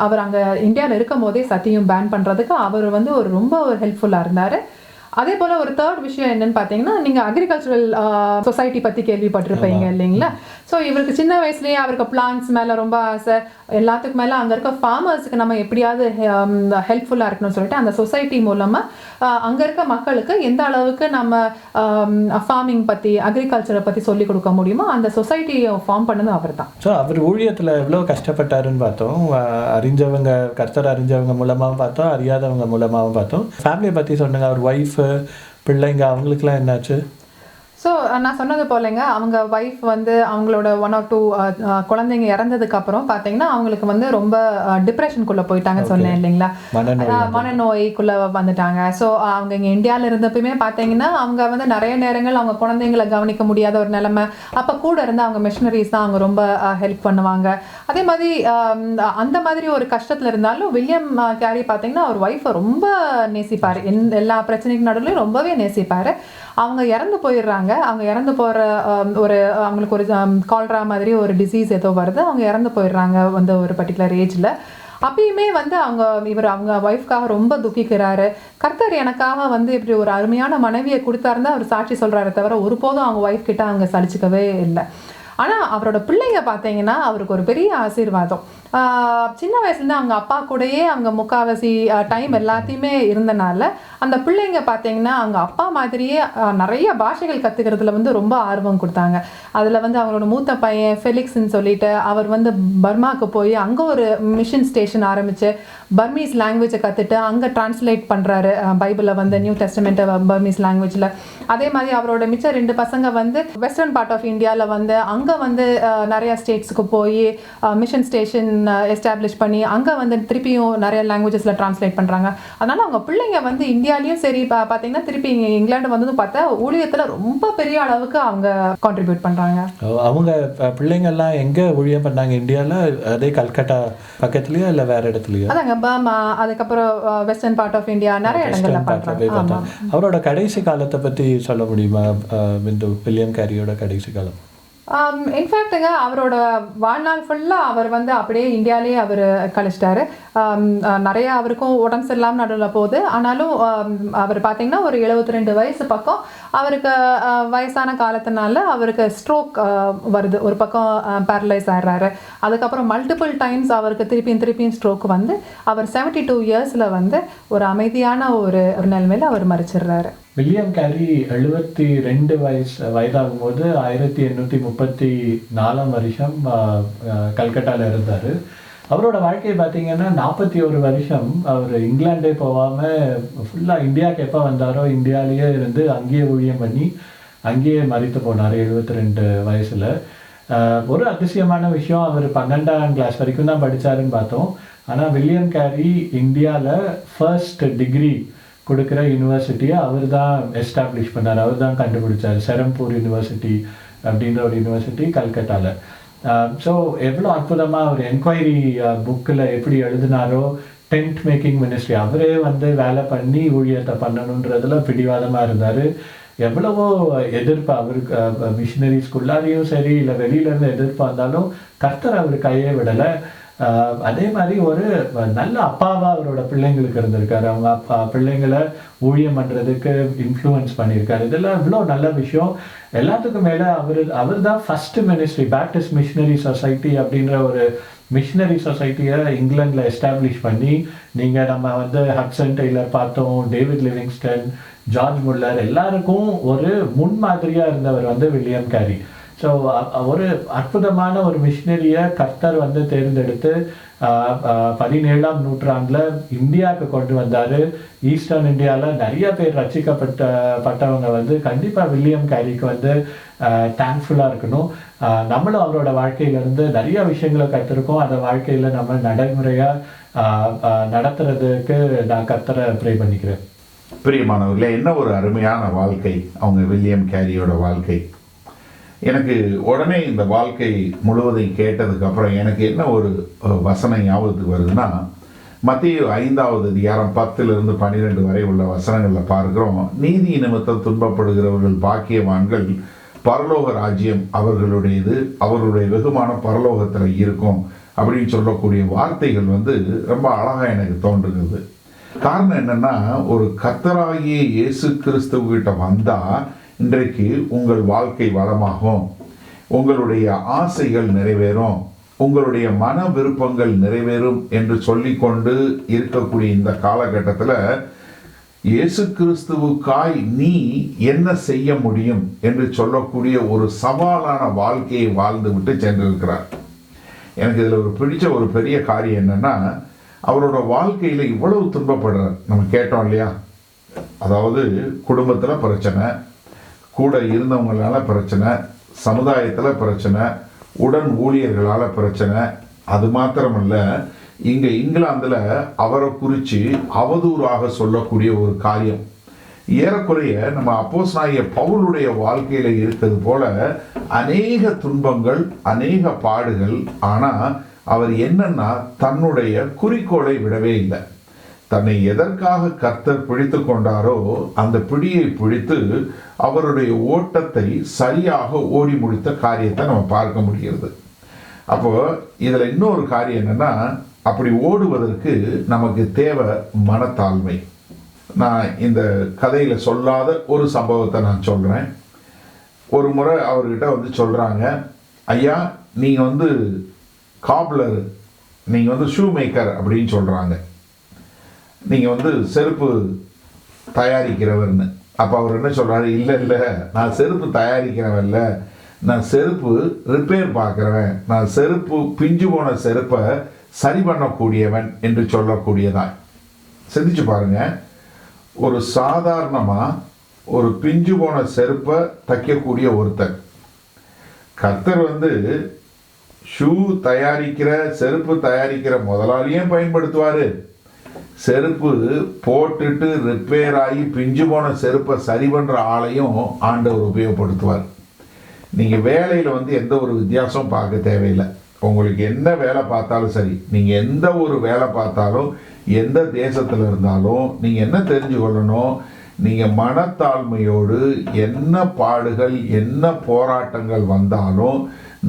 அவர் அங்கே இந்தியாவில் இருக்கும் போதே சத்தியும் பேன் பண்ணுறதுக்கு அவர் வந்து ஒரு ரொம்ப ஹெல்ப்ஃபுல்லாக இருந்தார். அதே போல் ஒரு 3rd விஷயம் என்னன்னு பார்த்தீங்கன்னா, நீங்கள் அக்ரிகல்ச்சரல் சொசைட்டி பற்றி கேள்விப்பட்டிருப்பீங்க இல்லைங்களா. ஸோ இவருக்கு சின்ன வயசுலேயே அவருக்கு பிளான்ஸ் மேலே ரொம்ப ஆசை. எல்லாத்துக்கு மேலே அங்கே இருக்க ஃபார்மர்ஸுக்கு நம்ம எப்படியாவது ஹெல்ப்ஃபுல்லாக இருக்கணும்னு சொல்லிட்டு அந்த சொசைட்டி மூலமாக அங்கே இருக்க மக்களுக்கு எந்த அளவுக்கு நம்ம ஃபார்மிங் பற்றி அக்ரிகல்ச்சரை பற்றி சொல்லிக் கொடுக்க முடியுமோ அந்த சொசைட்டியை ஃபார்ம் பண்ணது அவர் தான். ஸோ அவர் ஊழியத்தில் எவ்வளோ கஷ்டப்பட்டாருன்னு பார்த்தோம். அறிஞ்சவங்க கர்த்தர் அறிஞ்சவங்க மூலமாகவும் பார்த்தோம், அறியாதவங்க மூலமாகவும் பார்த்தோம். ஃபேமிலியை பற்றி சொன்னாங்க. அவர் ஒய்ஃபு பிள்ளைங்க அவங்களுக்குலாம் என்னாச்சு? ஸோ நான் சொன்னது போலங்க, அவங்க ஒய்ஃப் வந்து அவங்களோட 1 or 2 குழந்தைங்க இறந்ததுக்கப்புறம் பார்த்தீங்கன்னா அவங்களுக்கு வந்து ரொம்ப டிப்ரெஷனுக்குள்ளே போயிட்டாங்க சொன்னேன் இல்லைங்களா, மனநோய்க்குள்ளே வந்துட்டாங்க. ஸோ அவங்க இங்கே இந்தியாவில் இருந்தப்பயுமே பார்த்தீங்கன்னா அவங்க வந்து நிறைய நேரங்கள் அவங்க குழந்தைங்களை கவனிக்க முடியாத ஒரு நிலைமை. அப்போ கூட இருந்து அவங்க மிஷினரிஸ் தான் அவங்க ரொம்ப ஹெல்ப் பண்ணுவாங்க. அதே மாதிரி அந்த மாதிரி ஒரு கஷ்டத்தில் இருந்தாலும் வில்லியம் கேரி பார்த்தீங்கன்னா அவர் ஒய்ஃபை ரொம்ப நேசிப்பார். எல்லா பிரச்சனைக்கு நடுவுலையும் ரொம்பவே நேசிப்பார். அவங்க இறந்து போயிடுறாங்க. அவங்க இறந்து போகிற ஒரு அவங்களுக்கு ஒரு கால்ரா மாதிரி ஒரு டிசீஸ் ஏதோ வருது. அவங்க இறந்து போயிடுறாங்க வந்து ஒரு பர்டிகுலர் ஏஜில். அப்பயுமே வந்து அவங்க ஒய்ஃப்காக ரொம்ப துக்கிக்கிறாரு. கர்த்தர் எனக்காக வந்து இப்படி ஒரு அருமையான மனைவியை கொடுத்தாருந்தா அவர் சாட்சி சொல்கிறாரு தவிர ஒருபோதும் அவங்க ஒய்ஃப் கிட்ட அவங்க சலிச்சுக்கவே இல்லை. ஆனால் அவரோட பிள்ளைங்க பார்த்தீங்கன்னா அவருக்கு ஒரு பெரிய ஆசீர்வாதம். சின்ன வயசுலேருந்து அவங்க அப்பா கூடயே அவங்க முக்கால்வாசி டைம் எல்லாத்தையுமே இருந்தனால அந்த பிள்ளைங்க பார்த்தீங்கன்னா அவங்க அப்பா மாதிரியே நிறைய பாஷைகள் கற்றுக்கிறதுல வந்து ரொம்ப ஆர்வம் கொடுத்தாங்க. அதில் வந்து அவங்களோட மூத்த பையன் ஃபெலிக்ஸ்ன்னு சொல்லிட்டு அவர் வந்து பர்மாவுக்கு போய் அங்கே ஒரு மிஷன் ஸ்டேஷன் ஆரம்பித்து பர்மீஸ் லாங்குவேஜை கற்றுட்டு அங்கே டிரான்ஸ்லேட் பண்ணுறாரு பைபிளை வந்து நியூ டெஸ்டமெண்ட்டை பர்மீஸ் லாங்குவேஜில். அதே மாதிரி அவரோட மிச்ச 2 பசங்க வந்து வெஸ்டர்ன் பார்ட் ஆஃப் இந்தியாவில் வந்து அங்கே வந்து நிறையா ஸ்டேட்ஸுக்கு போய் மிஷன் ஸ்டேஷன் எஸ்டாப்ளிஷ் பண்ணி அங்கே வந்து திருப்பியும் நிறைய லாங்குவேஜஸில் டிரான்ஸ்லேட் பண்ணுறாங்க. அதனால் அவங்க பிள்ளைங்க வந்து இந்தியாலையும் சரி பார்த்தீங்கன்னா திருப்பி இங்கே இங்கிலாந்து வந்ததும் பார்த்தா ஊழியத்தில் ரொம்ப பெரிய அளவுக்கு அவங்க கான்ட்ரிபியூட் பண்ணுறாங்க. அவங்க பிள்ளைங்கள்லாம் எங்கே ஊழியம் பண்ணாங்க இந்தியாவில்? அதே கல்கட்டா பக்கத்துலையா இல்லை வேறு இடத்துலையா? அதாங்க பர்மா, அதுக்கப்புறம் வெஸ்டர்ன் பார்ட் ஆஃப் இந்தியா நிறைய இடங்கள்ல பண்ணுறாங்க. அவரோட கடைசி காலத்தை பற்றி சொல்ல முடியுமா பிந்து? வில்லியம் கேரியோட கடைசி காலம் இன்ஃபேக்ட்டுங்க அவரோட வாழ்நாள் ஃபுல்லாக அவர் வந்து அப்படியே இந்தியாவிலே அவர் கழிச்சிட்டாரு. நிறைய அவருக்கும் உடம்பு சரியில்லாமல் நடுவில் போகுது. ஆனாலும் அவர் பார்த்தீங்கன்னா ஒரு 72 வயசு பக்கம் அவருக்கு வயசான காலத்தினால அவருக்கு ஸ்ட்ரோக் வருது. ஒரு பக்கம் பேரலைஸ் ஆகிடுறாரு. அதுக்கப்புறம் மல்டிபிள் டைம்ஸ் அவருக்கு திருப்பியும் ஸ்ட்ரோக் வந்து அவர் 72 இயர்ஸில் வந்து ஒரு அமைதியான ஒரு நிலைமையில் அவர் மரிச்சிடுறாரு. வில்லியம் கேரி 72 வயதாகும் போது 1834 வருஷம் கல்கட்டாவில் இருந்தார். அவரோட வாழ்க்கையை பார்த்தீங்கன்னா 41 வருஷம் அவர் இங்கிலாண்டே போகாமல் ஃபுல்லாக இந்தியாவுக்கு எப்போ வந்தாரோ இந்தியாவிலேயே இருந்து அங்கேயே ஊழியம் பண்ணி அங்கேயே மரித்து போனார் 72 வயசில். ஒரு அதிசயமான விஷயம், அவர் 12ஆம் கிளாஸ் வரைக்கும் தான் படித்தாருன்னு பார்த்தோம். ஆனால் வில்லியம் கேரி இந்தியாவில் ஃபர்ஸ்ட் டிகிரி கொடுக்குற யூனிவர்சிட்டியை அவர் தான் எஸ்டாப்ளிஷ் பண்ணார், அவர் தான் கண்டுபிடிச்சார். செரம்பூர் யூனிவர்சிட்டி அப்படின்ற ஒரு யூனிவர்சிட்டி கல்கட்டாவில். ஸோ எவ்வளோ அற்புதமாக அவர் என்கொயரி புக்கில் எப்படி எழுதினாரோ, டென்ட் மேக்கிங் மினிஸ்ட்ரி அவரே வந்து வேலை பண்ணி ஊழியத்தை பண்ணணுன்றதுல பிடிவாதமாக இருந்தார். எவ்வளவோ எதிர்ப்பு அவருக்கு மிஷினரிஸ்குள்ளாரையும் சரி இல்லை வெளியிலேருந்து எதிர்ப்பு வந்தாலும் கர்த்தர் அவர் கையே விடலை. அதே மாதிரி ஒரு நல்ல அப்பாவாக அவரோட பிள்ளைங்களுக்கு இருந்திருக்காரு. அவங்க அப்பா பிள்ளைங்களை ஊழியம் பண்ணுறதுக்கு இன்ஃப்ளூயன்ஸ் பண்ணியிருக்காரு. இதெல்லாம் இவ்வளோ நல்ல விஷயம். எல்லாத்துக்கும் மேலே அவர் தான் first ministry, Baptist machinery society அப்படின்ற ஒரு மிஷினரி சொசைட்டியை இங்கிலாண்டில் எஸ்டாப்ளிஷ் பண்ணி, நீங்கள் நம்ம வந்து ஹட்சன் டெய்லர் பார்த்தோம், டேவிட் லிவிங்ஸ்டன், ஜார்ஜ் முல்லர், எல்லாருக்கும் ஒரு முன்மாதிரியாக இருந்தவர் வந்து வில்லியம் கேரி. ஸோ ஒரு அற்புதமான ஒரு மிஷினரியை கர்த்தர் வந்து தேர்ந்தெடுத்து 17ஆம் நூற்றாண்டில் இந்தியாவுக்கு கொண்டு வந்தார். ஈஸ்டர்ன் இந்தியாவில் நிறைய பேர் ரட்சிக்கப்பட்டவங்க வந்து கண்டிப்பாக வில்லியம் கேரிக்கு வந்து தேங்க்ஃபுல்லாக இருக்கணும். நம்மளும் அவரோட வாழ்க்கையிலேருந்து நிறைய விஷயங்களை கற்றுருக்கோம். அந்த வாழ்க்கையில் நம்ம நடைமுறையாக நடத்துறதுக்கு நான் கர்த்தரை ப்ரே பண்ணிக்கிறேன். பிரியமானவர்களே, என்ன ஒரு அருமையான வாழ்க்கை அவங்க வில்லியம் கேரியோட வாழ்க்கை. எனக்கு உடனே இந்த வாழ்க்கை முழுவதையும் கேட்டதுக்கு அப்புறம் எனக்கு என்ன ஒரு வசனம் ஞாபகத்துக்கு வருதுன்னா, மத்தேயு 5ஆவது அதிகாரம் 10 - 12 வரை உள்ள வசனங்களில் பார்க்கிறோம். நீதி நிமித்தம் துன்பப்படுகிறவர்கள் பாக்கியவான்கள், பரலோக ராஜ்யம் அவர்களுடையது, அவர்களுடைய வெகுமானம் பரலோகத்தில் இருக்கும் அப்படின்னு சொல்லக்கூடிய வார்த்தைகள் வந்து ரொம்ப அழகாக எனக்கு தோன்றுகிறது. காரணம் என்னன்னா, ஒரு கர்த்தராகிய இயேசு கிறிஸ்துவிட்ட வந்தால் இன்றைக்கு உங்கள் வாழ்க்கை வளமாகும், உங்களுடைய ஆசைகள் நிறைவேறும், உங்களுடைய மன விருப்பங்கள் நிறைவேறும் என்று சொல்லிக்கொண்டு இருக்கக்கூடிய இந்த காலகட்டத்தில் இயேசு கிறிஸ்துவுக்காய் நீ என்ன செய்ய முடியும் என்று சொல்லக்கூடிய ஒரு சவாலான வாழ்க்கையை வாழ்ந்து விட்டு சென்றிருக்கிறார். எனக்கு இதில் ஒரு பிடிச்ச ஒரு பெரிய காரியம் என்னன்னா, அவரோட வாழ்க்கையில் இவ்வளவு துன்பப்படுறார். நம்ம கேட்டோம் இல்லையா, அதாவது குடும்பத்தில் பிரச்சனை, கூட இருந்தவங்களால பிரச்சனை, சமுதாயத்தில் பிரச்சனை, உடன் ஊழியர்களால் பிரச்சனை. அது மாத்திரமல்ல, இங்கே இங்கிலாந்தில் அவரை குறித்து அவதூறாக சொல்லக்கூடிய ஒரு காரியம். ஏறக்குறைய நம்ம அப்போஸ்தலனாகிய பவுலுடைய வாழ்க்கையில் இருக்கிறது போல அநேக துன்பங்கள், அநேக பாடுகள். ஆனால் அவர் என்னன்னா தன்னுடைய குறிக்கோளை விடவே இல்லை. தன்னை எதற்காக கர்த்தர் பிடித்து கொண்டாரோ அந்த பிடியை பிடித்து அவருடைய ஓட்டத்தை சரியாக ஓடி முடித்த காரியத்தை நம்ம பார்க்க முடிகிறது. அப்போ இதில் இன்னொரு காரியம் என்னன்னா, அப்படி ஓடுவதற்கு நமக்கு தேவை மனத்தாழ்மை. நான் இந்த கதையில் சொல்லாத ஒரு சம்பவத்தை நான் சொல்கிறேன். ஒரு முறை அவர்கிட்ட வந்து சொல்கிறாங்க, ஐயா நீங்கள் காப்லர், நீங்கள் ஷூ மேக்கர் அப்படின்னு சொல்கிறாங்க, நீங்கள் செருப்பு தயாரிக்கிறவர்னு. அப்போ அவர் என்ன சொல்கிறாரு, இல்லை நான் செருப்பு தயாரிக்கிறவன்ல, நான் செருப்பு ரிப்பேர் பார்க்குறவன், நான் செருப்பு பிஞ்சு போன செருப்பை சரி பண்ணக்கூடியவன் என்று சொல்லக்கூடியதான். சிந்திச்சு பாருங்க, ஒரு சாதாரணமாக ஒரு பிஞ்சு போன செருப்பை தைக்கக்கூடிய ஒருத்தர், கர்த்தர் ஷூ தயாரிக்கிற செருப்பு தயாரிக்கிற முதலாளியும் பயன்படுத்துவார், செருப்பு போட்டுட்டு ரிப்பேர் ஆகி பிஞ்சு போன செருப்பை சரி பண்ணுற ஆளையும் ஆண்டவர் உபயோகப்படுத்துவார். நீங்கள் வேலையில் எந்த ஒரு வித்தியாசமும் பார்க்க தேவையில்லை. உங்களுக்கு என்ன வேலை பார்த்தாலும் சரி, நீங்கள் எந்த ஒரு வேலை பார்த்தாலும் எந்த தேசத்தில் இருந்தாலும் நீங்கள் என்ன தெரிஞ்சு கொள்ளணும், நீங்கள் மனத்தாழ்மையோடு என்ன பாடுகள் என்ன போராட்டங்கள் வந்தாலும்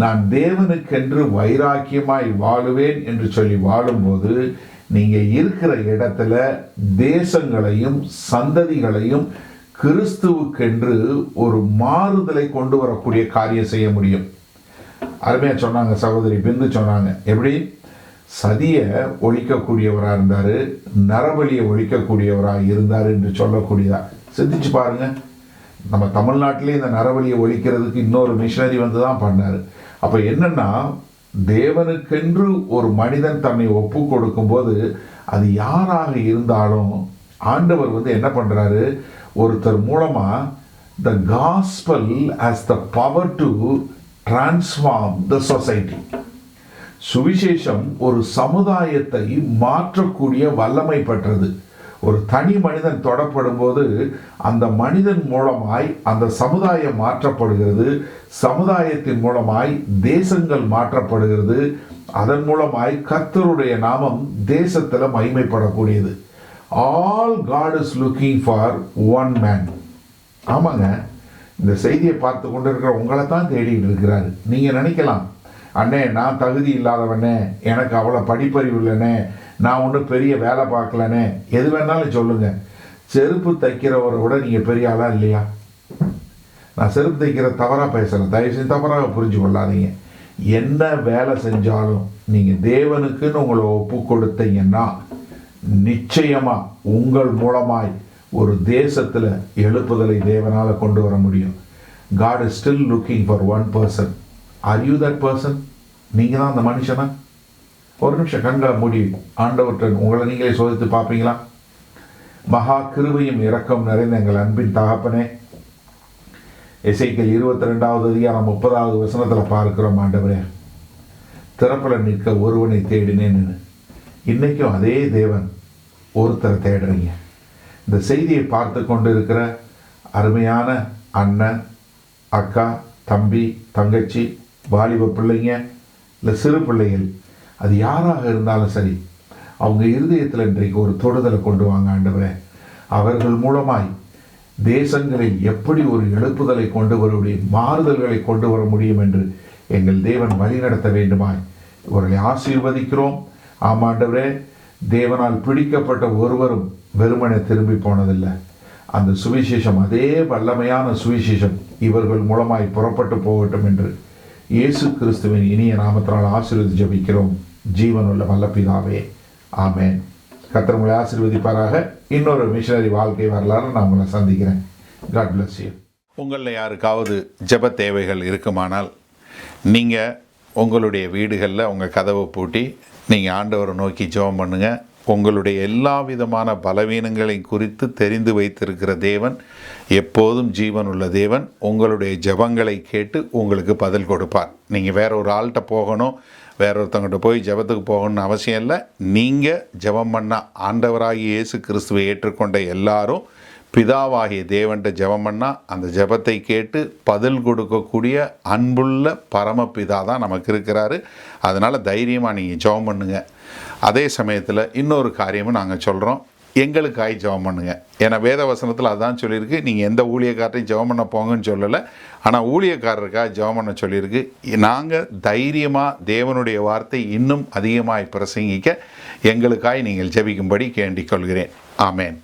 நான் தேவனுக்கென்று வைராக்கியமாய் வாழுவேன் என்று சொல்லி வாழும்போது நீங்கள் இருக்கிற இடத்துல தேசங்களையும் சந்ததிகளையும் கிறிஸ்துவுக்கென்று ஒரு மாறுதலை கொண்டு வரக்கூடிய காரியம் செய்ய முடியும். அருமையாக சொன்னாங்க சகோதரி பிந்து சொன்னாங்க, எப்படி சதியை ஒழிக்கக்கூடியவராக இருந்தார், நரபலியை ஒழிக்கக்கூடியவராக இருந்தார் என்று சொல்லக்கூடியதா. சிந்திச்சு பாருங்க, நம்ம தமிழ்நாட்டிலே இந்த நரபலியை ஒழிக்கிறதுக்கு இன்னொரு மிஷனரி தான் பண்ணார். அப்போ என்னன்னா, தேவனுக்கென்று ஒரு மனிதன் தன்னை ஒப்பு கொடுக்கும்போது அது யாராக இருந்தாலும் ஆண்டவர் என்ன பண்ணுறாரு, ஒருத்தர் மூலமாக the gospel has the power to transform the society. சுவிசேஷம் ஒரு சமுதாயத்தை மாற்றக்கூடிய வல்லமை பெற்றது. ஒரு தனி மனிதன் தொடப்படும் போது அந்த மனிதன் மூலமாய் அந்த சமுதாயம் மாற்றப்படுகிறது, சமுதாயத்தின் மூலமாய் தேசங்கள் மாற்றப்படுகிறது, அதன் மூலமாய் கர்த்தருடைய நாமம் தேசத்தில் மகிமைப்படக்கூடியது. All God is looking for one man. ஆமாங்க, இந்த செய்தியை பார்த்து கொண்டு இருக்கிற உங்களை தான் தேடிட்டு இருக்கிறாரு. நீங்கள் நினைக்கலாம், அண்ணே நான் தகுதி இல்லாதவனே, எனக்கு அவ்வளோ படிப்பறிவு இல்லைனே, நான் ஒன்றும் பெரிய வேலை பார்க்கலனே, எது வேணாலும் சொல்லுங்கள். செருப்பு தைக்கிறவரை விட நீங்கள் பெரிய ஆளாக இல்லையா? நான் செருப்பு தைக்கிற தவறாக பேசுகிறேன், தயவு செஞ்சு தவறாக புரிஞ்சு கொள்ளாதீங்க. என்ன வேலை செஞ்சாலும் நீங்கள் தேவனுக்குன்னு உங்களை ஒப்பு கொடுத்தீங்கன்னா நிச்சயமாக உங்கள் மூலமாய் ஒரு தேசத்தில் எழுப்புதலை தேவனால் கொண்டு வர முடியும். God is still looking for one person. Are you that person? நீங்கள் தான் அந்த மனுஷனா? ஒரு நிமிஷம் கண்களை மூடி ஆண்டவர்கிட்ட உங்களை நீங்களே சோதித்து பார்ப்பீங்களா? மகா கிருபையும் இரக்கம் நிறைந்த எங்கள் அன்பின் தகப்பனே, எசேக்கியேல் 22வது அதிகாரம் 30வது வசனத்தில் பார்க்கிறோம், ஆண்டவரே திறப்பில் நிற்க ஒருவனை தேடினேன்னு. இன்னைக்கும் அதே தேவன் ஒருத்தரை தேடுறீங்க. இந்த செய்தியை பார்த்து கொண்டு இருக்கிற அருமையான அண்ணன், அக்கா, தம்பி, தங்கச்சி, வாலிப பிள்ளைங்க, இல்லை சிறு பிள்ளைகள், அது யாராக இருந்தாலும் சரி, அவங்க இருதயத்தில் இன்றைக்கு ஒரு தொடுதலை கொண்டு வாங்க ஆண்டவரே. அவர்கள் மூலமாய் தேசங்களில் எப்படி ஒரு எழுப்புதலை கொண்டு வரக்கூடிய மாறுதல்களை கொண்டு வர முடியும் என்று எங்கள் தேவன் வழிநடத்த வேண்டுமாய் இவர்களை ஆசீர்வதிக்கிறோம். ஆமாண்டவரே, தேவனால் பிடிக்கப்பட்ட ஒருவரும் வெறுமனே திரும்பி போனதில்லை. அந்த சுவிசேஷம், அதே வல்லமையான சுவிசேஷம் இவர்கள் மூலமாய் புறப்பட்டு போகட்டும் என்று இயேசு கிறிஸ்துவின் இனிய நாமத்தினால் ஆசீர்வதி ஜெபிக்கிறோம் ஜீவனுள்ள வல்ல பிதாவே, ஆமேன். கர்த்தர் உங்களை ஆசீர்வதிப்பாராக. இன்னொரு மிஷனரி வாழ்க்கை வரலாறு நான் உங்களை சந்திக்கிறேன். God bless you. உங்களில் யாருக்காவது ஜெப தேவைகள் இருக்குமானால் நீங்கள் உங்களுடைய வீடுகளில் உங்கள் கதவை பூட்டி நீங்கள் ஆண்டவரை நோக்கி ஜெபம் பண்ணுங்கள். உங்களுடைய எல்லா விதமான பலவீனங்களை குறித்து தெரிந்து வைத்திருக்கிற தேவன், எப்போதும் ஜீவன் உள்ள தேவன், உங்களுடைய ஜெபங்களை கேட்டு உங்களுக்கு பதில் கொடுப்பார். நீங்கள் வேற ஒரு ஆள்கிட்ட போகணும், வேற ஒருத்தவங்கிட்ட போய் ஜெபத்துக்கு போகணும்னு அவசியம் இல்லை. நீங்கள் ஜெபம் பண்ண ஆண்டவராகிய இயேசு கிறிஸ்துவை ஏற்றுக்கொண்ட எல்லாரும் பிதாவாகிய தேவன்கிட்ட ஜெபம் பண்ணால் அந்த ஜெபத்தை கேட்டு பதில் கொடுக்கக்கூடிய அன்புள்ள பரமபிதா தான் நமக்கு இருக்கிறாரு. அதனால் தைரியமாக நீங்கள் ஜெபம் பண்ணுங்க. அதே சமயத்தில் இன்னொரு காரியமும் நாங்கள் சொல்கிறோம், எங்களுக்காய் ஜெபம் பண்ணுங்க. ஏன்னா வேத வசனத்தில் அதான் சொல்லியிருக்கு, நீங்கள் எந்த ஊழியக்காரரையும் ஜெபம் பண்ண போங்கன்னு சொல்லலை, ஆனால் ஊழியக்காரருக்காக ஜெபம் பண்ண சொல்லியிருக்கு. நாங்கள் தைரியமாக தேவனுடைய வார்த்தை இன்னும் அதிகமாய் பிரசங்கிக்க எங்களுக்காய் நீங்கள் ஜெபிக்கும்படி கேண்டிக் கொள்கிறேன். ஆமேன்.